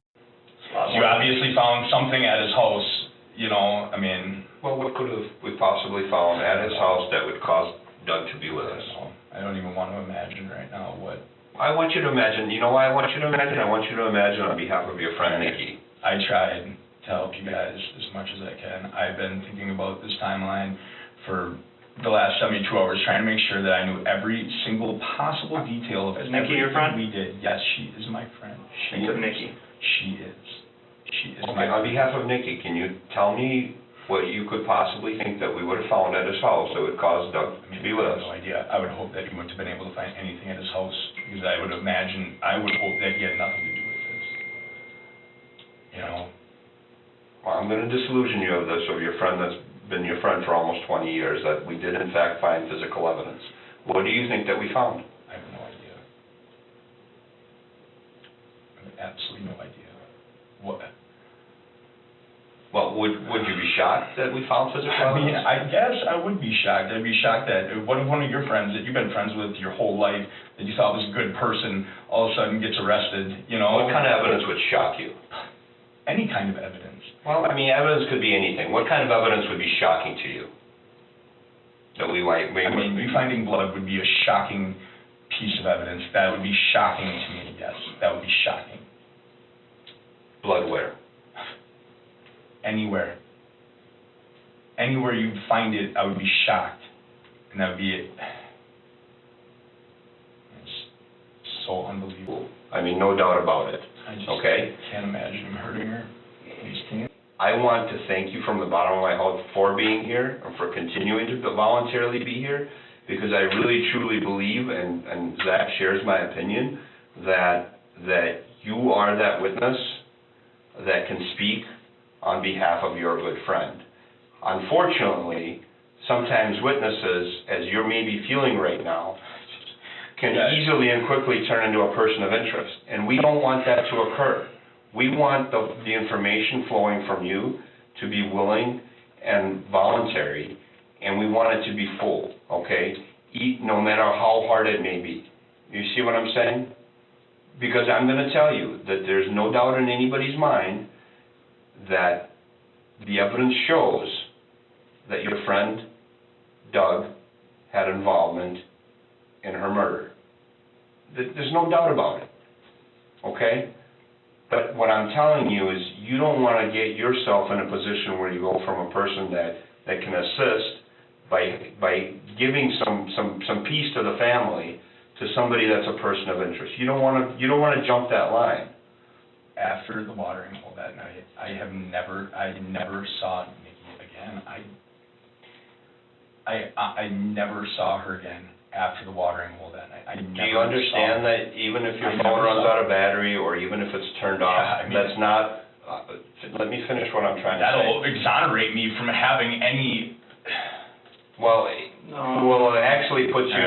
You obviously found something at his house, you know, I mean... Well, what could have we possibly found at his house that would cause Doug to be with us? I don't even want to imagine right now what... I want you to imagine, you know why I want you to imagine? I want you to imagine on behalf of your friend Nikki. I tried to help you guys as much as I can. I've been thinking about this timeline for the last 72 hours, trying to make sure that I knew every single possible detail of Is Nikki your friend? we did. Yes, she is my friend. Think of Nikki. She is. She is Okay, on behalf of Nikki, can you tell me what you could possibly think that we would have found at his house that would cause Doug to be with us? I have no idea. I would hope that he wouldn't have been able to find anything at his house, because I would hope that he had nothing to do with this. You know? Well, I'm going to disillusion you of this, of your friend that's been your friend for almost 20 years, that we did in fact find physical evidence. What do you think that we found? I have no idea. I have absolutely no idea. What? Well, would you be shocked that we found physical I mean, evidence? I guess I would be shocked. I'd be shocked that one of your friends that you've been friends with your whole life, that you thought was a good person, all of a sudden gets arrested, you know? What kind of evidence would shock you? Any kind of evidence. Well, I mean, evidence could be anything. What kind of evidence would be shocking to you? That we might... I mean, me finding blood would be a shocking piece of evidence. That would be shocking to me, yes. That would be shocking. Blood where? Anywhere. Anywhere you'd find it, I would be shocked. And that would be it. It's so unbelievable. I mean, no doubt about it. I just okay? can't imagine him hurting her. I just can't. I want to thank you from the bottom of my heart for being here and for continuing to voluntarily be here, because I really truly believe, and Zach shares my opinion, that you are that witness that can speak on behalf of your good friend. Unfortunately, sometimes witnesses, as you're maybe feeling right now, can easily and quickly turn into a person of interest, and we don't want that to occur. We want the information flowing from you to be willing and voluntary, and we want it to be full, okay? No matter how hard it may be. You see what I'm saying? Because I'm going to tell you that there's no doubt in anybody's mind that the evidence shows that your friend, Doug, had involvement in her murder. There's no doubt about it, okay? But what I'm telling you is you don't want to get yourself in a position where you go from a person that can assist by giving some peace to the family to somebody that's a person of interest. You don't want to jump that line. After the watering hole that night, I never saw Nikki again. I never saw her again after the watering hole that night. Do you understand that even if your phone runs out of battery or even if it's turned off, that's not... let me finish what I'm trying to say. That'll exonerate me from having any... Well, it actually puts you...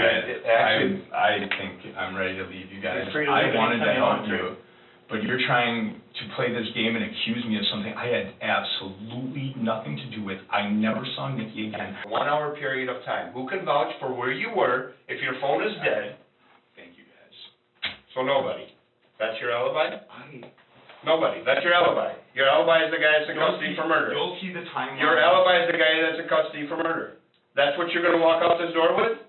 I think I'm ready to leave you guys. I wanted to help you, but you're trying to play this game and accuse me of something I had absolutely nothing to do with. I never saw Nikki again. 1 hour period of time. Who can vouch for where you were if your phone is dead? Thank you, guys. So nobody. That's your alibi? Nobody. That's your alibi. Your alibi is the guy that's in custody for murder. You'll see the timeline. Your alibi is the guy that's in custody for murder. That's what you're going to walk out this door with?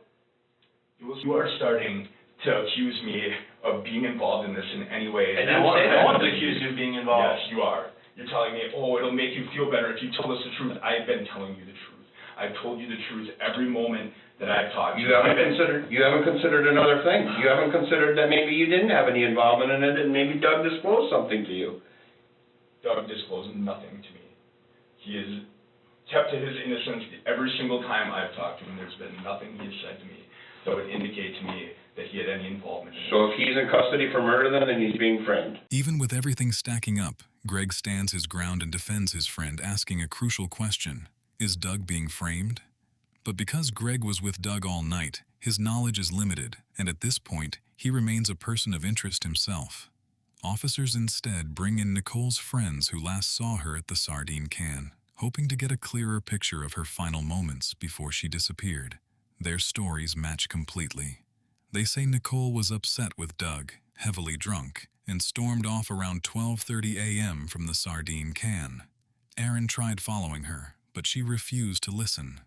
You are starting to accuse me of being involved in this in any way. I didn't say that. I want to accuse you of being involved. Yes, you are. You're telling me, oh, it'll make you feel better if you told us the truth. I've been telling you the truth. I've told you the truth every moment that I've talked to you. You haven't considered another thing. You haven't considered that maybe you didn't have any involvement in it and maybe Doug disclosed something to you. Doug disclosed nothing to me. He has kept to his innocence every single time I've talked to him. There's been nothing he has said to me that would indicate to me that he had any involvement in it. So if he's in custody for murder, then he's being framed. Even with everything stacking up, Greg stands his ground and defends his friend, asking a crucial question. Is Doug being framed? But because Greg was with Doug all night, his knowledge is limited, and at this point, he remains a person of interest himself. Officers instead bring in Nicole's friends who last saw her at the sardine can, hoping to get a clearer picture of her final moments before she disappeared. Their stories match completely. They say Nicole was upset with Doug, heavily drunk, and stormed off around 12:30 a.m. from the sardine can. Aaron tried following her, but she refused to listen.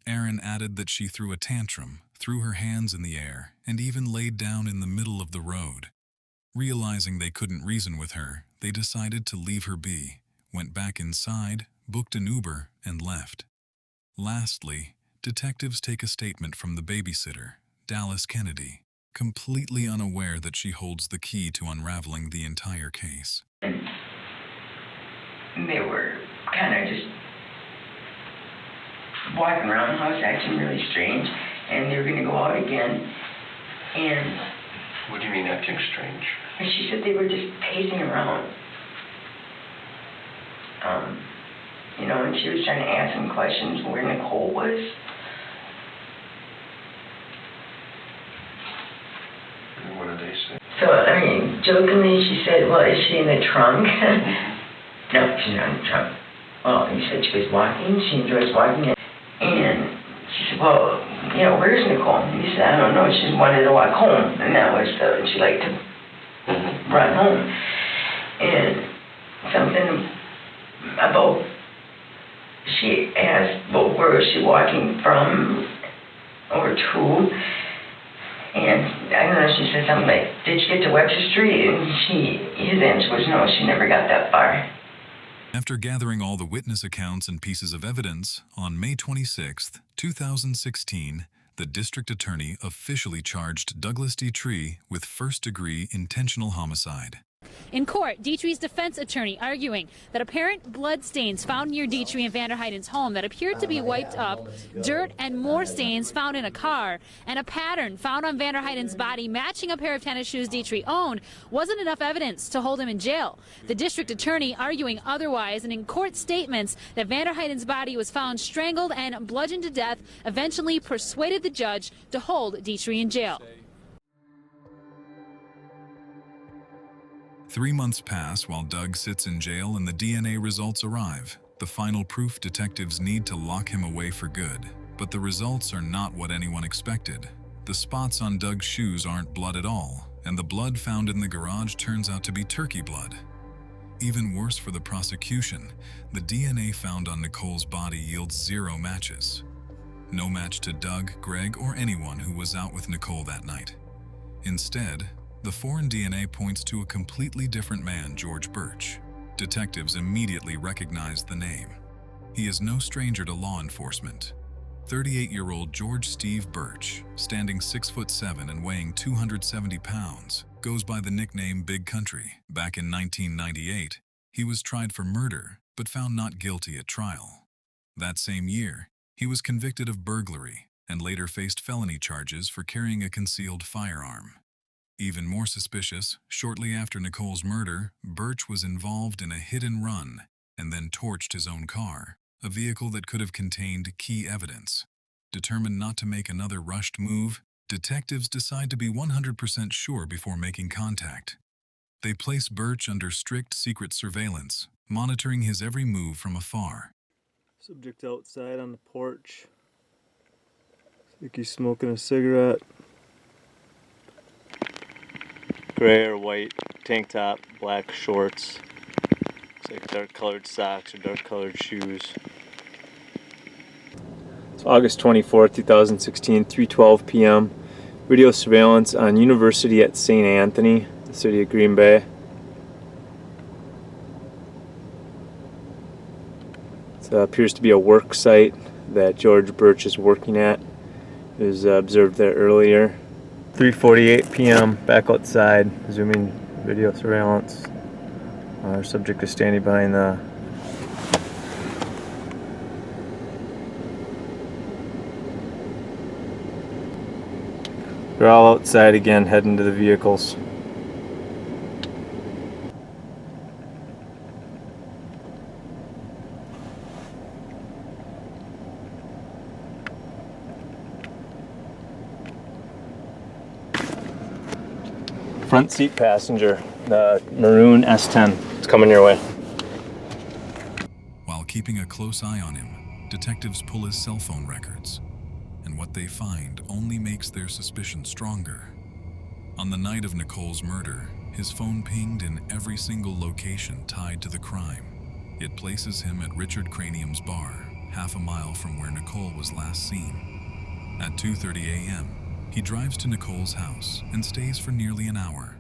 Aaron added that she threw a tantrum, threw her hands in the air, and even laid down in the middle of the road. Realizing they couldn't reason with her, they decided to leave her be, went back inside, booked an Uber, and left. Lastly, detectives take a statement from the babysitter, Dallas Kennedy, completely unaware that she holds the key to unraveling the entire case. They were kind of just walking around the house acting really strange, and they were going to go out again, and... What do you mean acting strange? And she said they were just pacing around. You know, and she was trying to ask them questions where Nicole was. And what did they say? So, I mean, jokingly she said, well, is she in the trunk? No, she's not in the trunk. Well, he said she was walking, she enjoys walking, and she said, well, you know, where's Nicole? He said, I don't know, she just wanted to walk home, and that was she liked to run home. And something about, she asked, well, where is she walking from or to? And I don't know, she said something like, did she get to Webster Street? And his answer was no, she never got that far. After gathering all the witness accounts and pieces of evidence, on May 26, 2016, the district attorney officially charged Douglas Dietrich with first-degree intentional homicide. In court, Dietrich's defense attorney arguing that apparent blood stains found near Dietrich and VanderHeyden's home that appeared to be wiped up, dirt and more stains found in a car, and a pattern found on VanderHeyden's body matching a pair of tennis shoes Dietrich owned wasn't enough evidence to hold him in jail. The district attorney arguing otherwise, and in court statements that VanderHeyden's body was found strangled and bludgeoned to death, eventually persuaded the judge to hold Dietrich in jail. 3 months pass while Doug sits in jail and the DNA results arrive. The final proof detectives need to lock him away for good. But the results are not what anyone expected. The spots on Doug's shoes aren't blood at all, and the blood found in the garage turns out to be turkey blood. Even worse for the prosecution, the DNA found on Nicole's body yields 0 matches. No match to Doug, Greg, or anyone who was out with Nicole that night. Instead, the foreign DNA points to a completely different man, George Birch. Detectives immediately recognized the name. He is no stranger to law enforcement. 38-year-old George Steve Birch, standing 6'7" and weighing 270 pounds, goes by the nickname Big Country. Back in 1998, he was tried for murder, but found not guilty at trial. That same year, he was convicted of burglary and later faced felony charges for carrying a concealed firearm. Even more suspicious, shortly after Nicole's murder, Birch was involved in a hit-and-run and then torched his own car, a vehicle that could have contained key evidence. Determined not to make another rushed move, detectives decide to be 100% sure before making contact. They place Birch under strict secret surveillance, monitoring his every move from afar. Subject outside on the porch. Looks like he's smoking a cigarette. Gray or white tank top, black shorts. Looks like dark colored socks or dark colored shoes. It's August 24th, 2016, 3:12 p.m. Video surveillance on University at St. Anthony, the city of Green Bay. It appears to be a work site that George Birch is working at. It was observed there earlier. 3:48 p.m. back outside, resuming video surveillance. Our subject is standing behind the They're all outside again, heading to the vehicles. Front seat passenger, the maroon S10. It's coming your way. While keeping a close eye on him, detectives pull his cell phone records, and what they find only makes their suspicion stronger. On the night of Nicole's murder, his phone pinged in every single location tied to the crime. It places him at Richard Cranium's bar, half a mile from where Nicole was last seen. At 2:30 a.m., he drives to Nicole's house and stays for nearly an hour.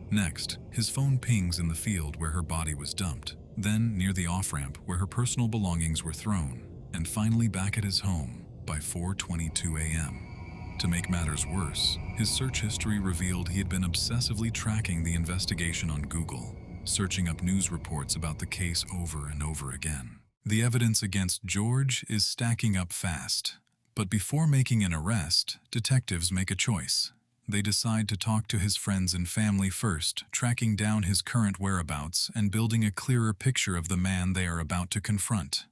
Next, his phone pings in the field where her body was dumped, then near the off-ramp where her personal belongings were thrown, and finally back at his home by 4:22 a.m. To make matters worse, his search history revealed he had been obsessively tracking the investigation on Google, searching up news reports about the case over and over again. The evidence against George is stacking up fast. But before making an arrest, detectives make a choice. They decide to talk to his friends and family first, tracking down his current whereabouts and building a clearer picture of the man they are about to confront.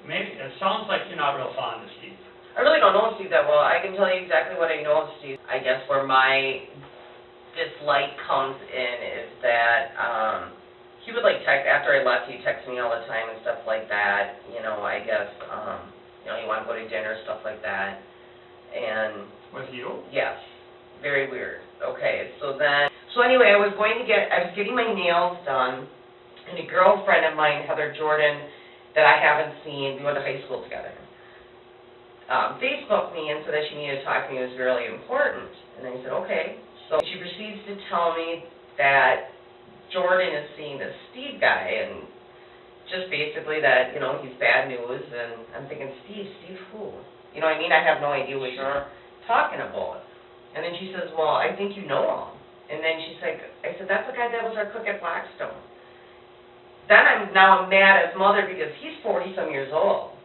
Maybe it sounds like you're not real fond of Steve. I really don't know Steve that well. I can tell you exactly what I know of Steve. I guess where my dislike comes in is that he would like text, after I left, he'd text me all the time and stuff like that, you know, I guess, you know, you want to go to dinner, stuff like that, and... With you? Yes, very weird. Okay, so anyway, I was getting my nails done, and a girlfriend of mine, Heather Jordan, that I haven't seen, we went to high school together, Facebooked me and said that she needed to talk to me, it was really important, and I said, okay. So she proceeds to tell me that Jordan is seeing this Steve guy, and just basically that, you know, he's bad news, and I'm thinking, Steve who? You know what I mean? I have no idea what you're talking about. And then she says, well, I think you know him. And then she's like, I said, that's the guy that was our cook at Blackstone. Then I'm mad at his mother because he's 40-some years old.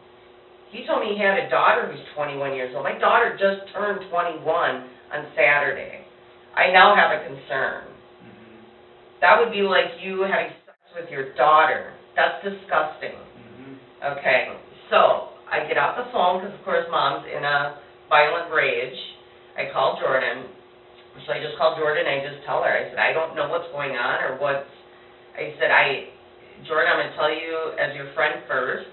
He told me he had a daughter who's 21 years old. My daughter just turned 21 on Saturday. I now have a concern. That would be like you having sex with your daughter. That's disgusting. Okay, so I get off the phone because, of course, Mom's in a violent rage. I call Jordan. So I just called Jordan and I just tell her, I said, I don't know what's going on or what's... I said, Jordan, I'm going to tell you as your friend first.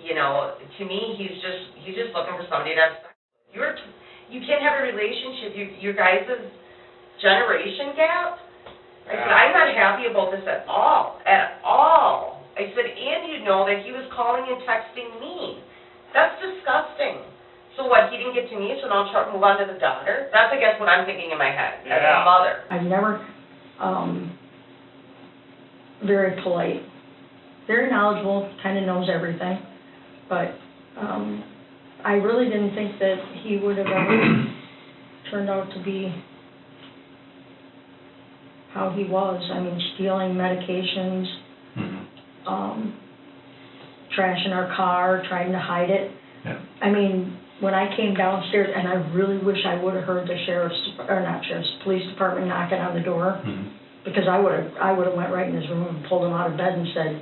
You know, to me, he's just looking for somebody to have sex with. You can't have a relationship. Your guys' generation gap... I said, I'm not happy about this at all. I said, and you know that he was calling and texting me. That's disgusting. So what, he didn't get to me, so now I'll move on to the daughter? That's, I guess, what I'm thinking in my head as a mother. I'm never very polite. Very knowledgeable, kind of knows everything. But I really didn't think that he would have ever turned out to be how he was. I mean, stealing medications, trashing our car, trying to hide it. Yeah. I mean, when I came downstairs, and I really wish I would have heard the police department knocking on the door, because I would have went right in his room and pulled him out of bed and said,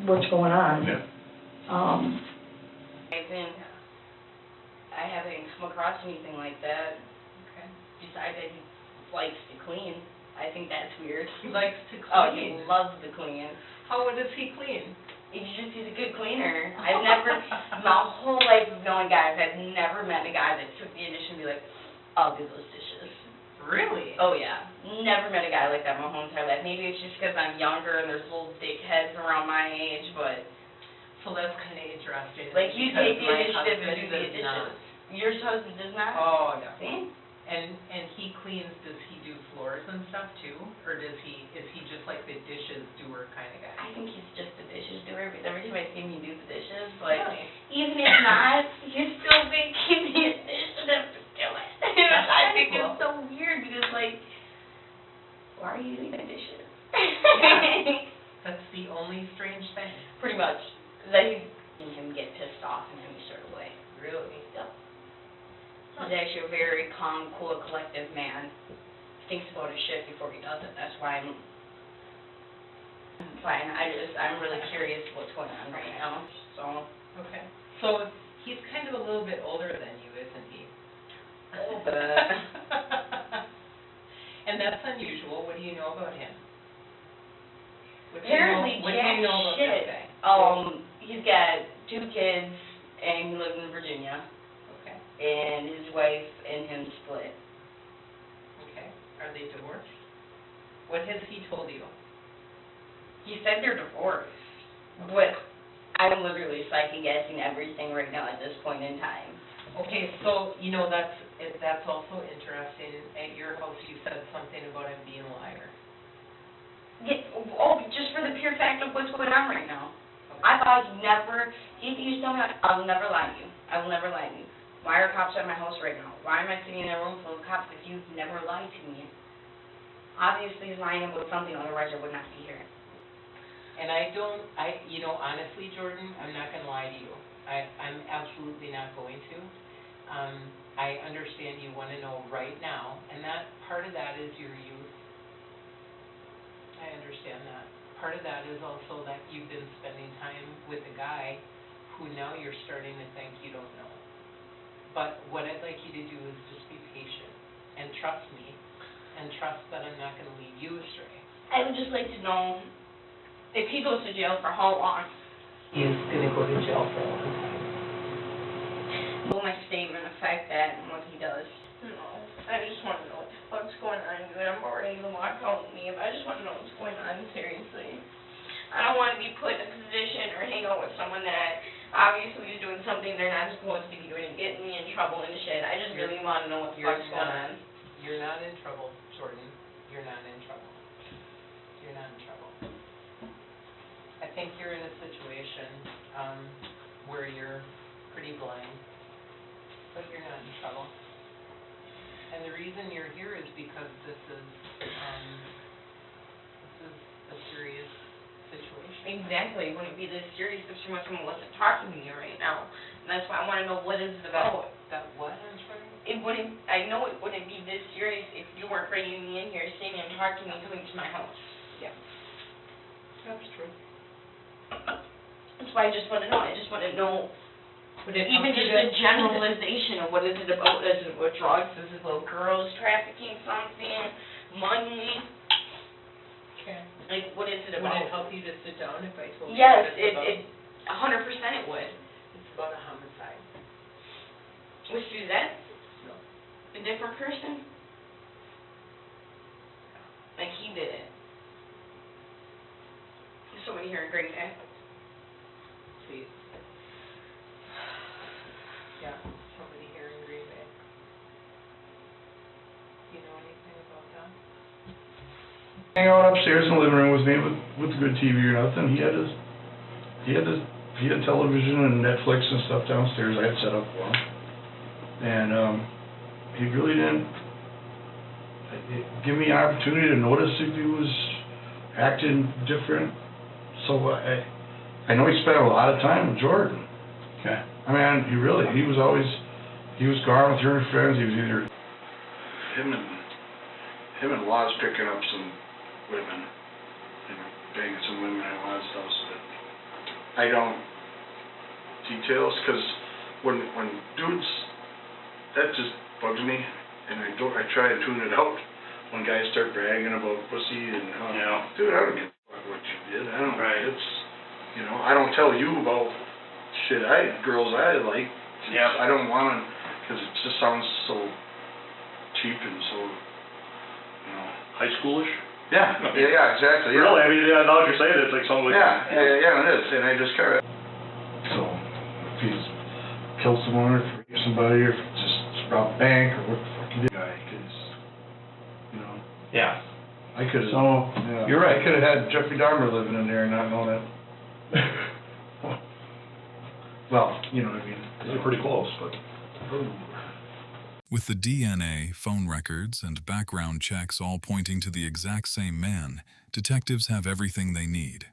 "What's going on?" Yeah. I haven't come across anything like that. Okay. Besides that he likes to clean. I think that's weird. He likes to clean? Oh, he loves to clean. How does he clean? He's a good cleaner. I've never, my whole life of knowing guys, I've never met a guy that took the initiative to be like, I'll do those dishes. Really? Oh, yeah. Never met a guy like that my whole entire life. Maybe it's just because I'm younger and there's little dickheads around my age, but... So that's kind of interesting. Like, you take the my initiative to husband do the does dishes. not. Your husband does not? Oh, yeah. See? And he cleans, does he do floors and stuff too? Or is he just like the dishes doer kind of guy? I think he's just a dishes doer, because every time I see him, he do the dishes, but Really? even if not, you're still making the initiative to do it. I think it's so weird, because like, why are you doing the dishes? That's the only strange thing. Pretty much. Like, him get pissed off in any sort of way. Really? Yep. He's actually a very calm, cool, collective man. Thinks about his shit before he does it. That's why I'm fine. I'm really curious what's going on right now. So. Okay. So he's kind of a little bit older than you, isn't he? A little bit. And that's unusual. What do you know about him? Apparently, what do you know about shit. that guy? He's got 2 kids, and he lives in Virginia. Okay. And his wife and him split. Okay. Are they divorced? What has he told you? He said they're divorced. But I'm literally second guessing everything right now at this point in time. Okay, so, you know, that's also interesting. At your house, you said something about him being a liar. Yeah, just for the pure fact of what's going on right now. I thought he used to tell me, I'll never lie to you. I will never lie to you. Why are cops at my house right now? Why am I sitting in a room full of cops if you've never lied to me? Obviously he's lying about something, otherwise I would not be here. And honestly, Jordan, I'm not going to lie to you. I'm absolutely not going to. I understand you want to know right now, and that part of that is your youth. I understand that. Part of that is also that you've been spending time with a guy who now you're starting to think you don't know. But what I'd like you to do is just be patient and trust me and trust that I'm not going to lead you astray. I would just like to know if he goes to jail for how long. He's gonna go to jail for a long time. Will my statement affect that and what he does? No, I just want to know what the fuck's going on, dude. I'm already in the lockout with me, but I just want to know what's going on, seriously. I don't want to be put in a position or hang out with someone that obviously is doing something they're not supposed to be doing and getting me in trouble and shit. I just really want to know what the fuck's going on. You're not in trouble, Jordan. You're not in trouble. You're not in trouble. I think you're in a situation, where you're pretty blind, but you're not in trouble. And the reason you're here is because this is a serious situation. Exactly. It wouldn't be this serious if someone wasn't talking to me right now. And that's why I want to know what is it about. That what, I'm sorry? I know it wouldn't be this serious if you weren't bringing me in here, sitting and talking to me, coming to my house. Yeah. That's true. That's why I just want to know. I just want to know Would it even help you just to- a generalization of what is it about. Is it about drugs? Is it about girls trafficking something? Money? Okay. Like, what is it Would about? it help you to sit down if I told you Yes, what it's about? it 100% it would. It's about a homicide. Was Suzette No. a different person? Like, he did it. There's somebody here in Green Bay. Please. Yeah, somebody here in Green Bay. Do you know anything about that? Hang out upstairs in the living room with me with the good TV or nothing. He had television and Netflix and stuff downstairs I had set up for him. And he really didn't give me an opportunity to notice if he was acting different. So I know he spent a lot of time with Jordan. Okay. I mean, he was gone with her friends. He was either him and Laz picking up some women, banging some women and all that stuff. So that I don't details because when dudes, that just bugs me, and I try to tune it out when guys start bragging about pussy and dude, I don't give a fuck what you did. I don't. Right. It's I don't tell you about shit girls I like. Yeah. I don't want to, because it just sounds so cheap and so, High schoolish? Yeah, exactly. Yeah. Really? I mean, now that you're saying it, it's like something like... Yeah, it is, and I just kind of... So, if he's killed someone, or raped somebody, or just robbed a bank, or what the fuck he did, because, Yeah. I could have... So, you're right. I could have had Jeffrey Dahmer living in there and not known it. Well, you know what I mean. They're pretty close, but... With the DNA, phone records, and background checks all pointing to the exact same man, detectives have everything they need.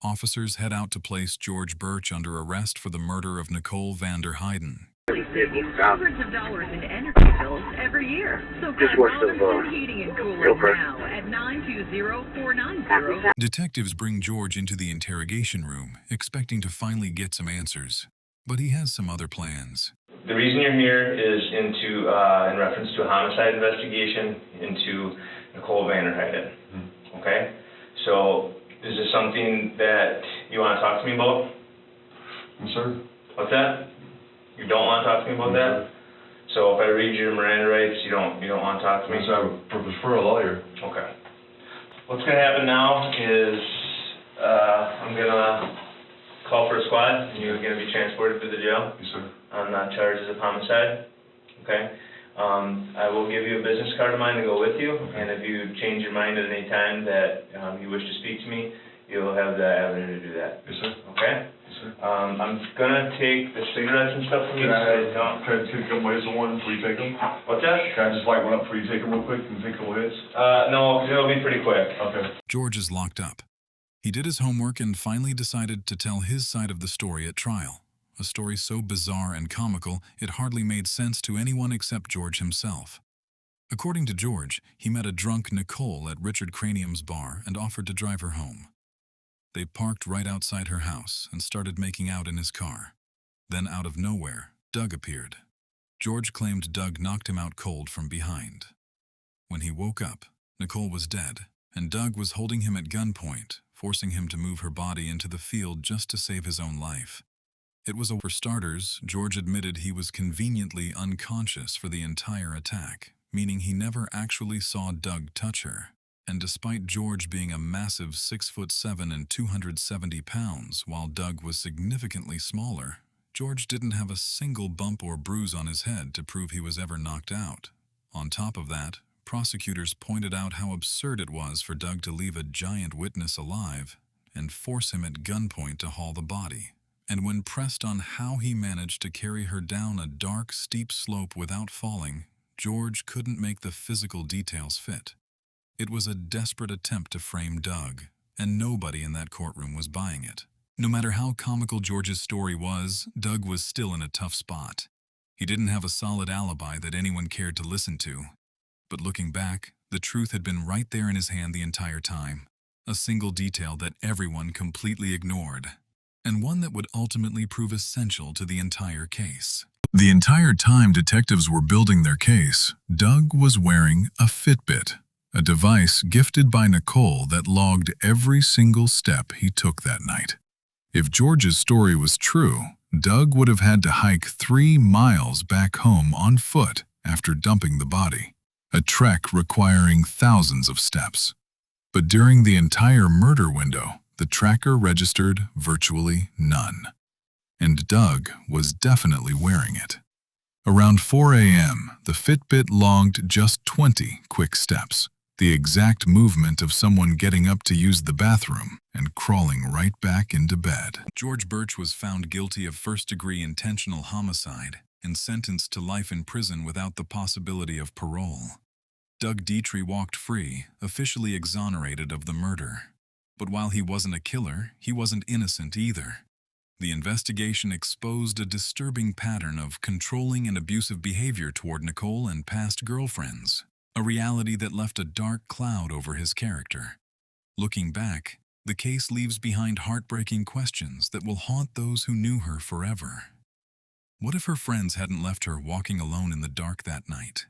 Officers head out to place George Birch under arrest for the murder of Nicole VanderHeyden. Hundreds of dollars in energy bills every year. So call Robertson Heating and Cooling now at 920-490. Detectives bring George into the interrogation room, expecting to finally get some answers. But he has some other plans. The reason you're here is in reference to a homicide investigation into Nicole VanderHeyden. Okay? So, is this something that you want to talk to me about? Yes, sir. What's that? You don't want to talk to me about that? So if I read you your Miranda rights, you don't want to talk to me? Yes, I would prefer a lawyer. Okay. What's going to happen now is I'm going to call for a squad, and you're going to be transported to the jail. Yes, sir. On charges of homicide. Okay? I will give you a business card of mine to go with you, and if you change your mind at any time that you wish to speak to me, you'll have the avenue to do that. Yes, sir. Okay? Yes, sir. I'm going to take the cigarettes and stuff from you. Can I take a couple hits of one before you take them? What's that? Can I just light one up before you take them real quick and take a couple hits? No, because it'll be pretty quick. Okay. George is locked up. He did his homework and finally decided to tell his side of the story at trial. A story so bizarre and comical, it hardly made sense to anyone except George himself. According to George, he met a drunk Nicole at Richard Cranium's bar and offered to drive her home. They parked right outside her house and started making out in his car. Then out of nowhere, Doug appeared. George claimed Doug knocked him out cold from behind. When he woke up, Nicole was dead, and Doug was holding him at gunpoint, forcing him to move her body into the field just to save his own life. For starters, George admitted he was conveniently unconscious for the entire attack, meaning he never actually saw Doug touch her. And despite George being a massive 6'7" and 270 pounds, while Doug was significantly smaller, George didn't have a single bump or bruise on his head to prove he was ever knocked out. On top of that, prosecutors pointed out how absurd it was for Doug to leave a giant witness alive and force him at gunpoint to haul the body. And when pressed on how he managed to carry her down a dark, steep slope without falling, George couldn't make the physical details fit. It was a desperate attempt to frame Doug, and nobody in that courtroom was buying it. No matter how comical George's story was, Doug was still in a tough spot. He didn't have a solid alibi that anyone cared to listen to. But looking back, the truth had been right there in his hand the entire time. A single detail that everyone completely ignored, and one that would ultimately prove essential to the entire case. The entire time detectives were building their case, Doug was wearing a Fitbit, a device gifted by Nicole that logged every single step he took that night. If George's story was true, Doug would have had to hike 3 miles back home on foot after dumping the body, a trek requiring thousands of steps. But during the entire murder window, the tracker registered virtually none. And Doug was definitely wearing it. Around 4 a.m., the Fitbit logged just 20 quick steps, the exact movement of someone getting up to use the bathroom and crawling right back into bed. George Birch was found guilty of first-degree intentional homicide and sentenced to life in prison without the possibility of parole. Doug Dietrich walked free, officially exonerated of the murder. But while he wasn't a killer, he wasn't innocent either. The investigation exposed a disturbing pattern of controlling and abusive behavior toward Nicole and past girlfriends, a reality that left a dark cloud over his character. Looking back, the case leaves behind heartbreaking questions that will haunt those who knew her forever. What if her friends hadn't left her walking alone in the dark that night?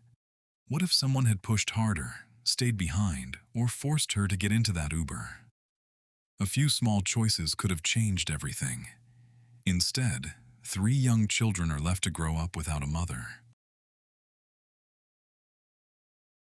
What if someone had pushed harder, stayed behind, or forced her to get into that Uber? A few small choices could have changed everything. Instead, 3 young children are left to grow up without a mother.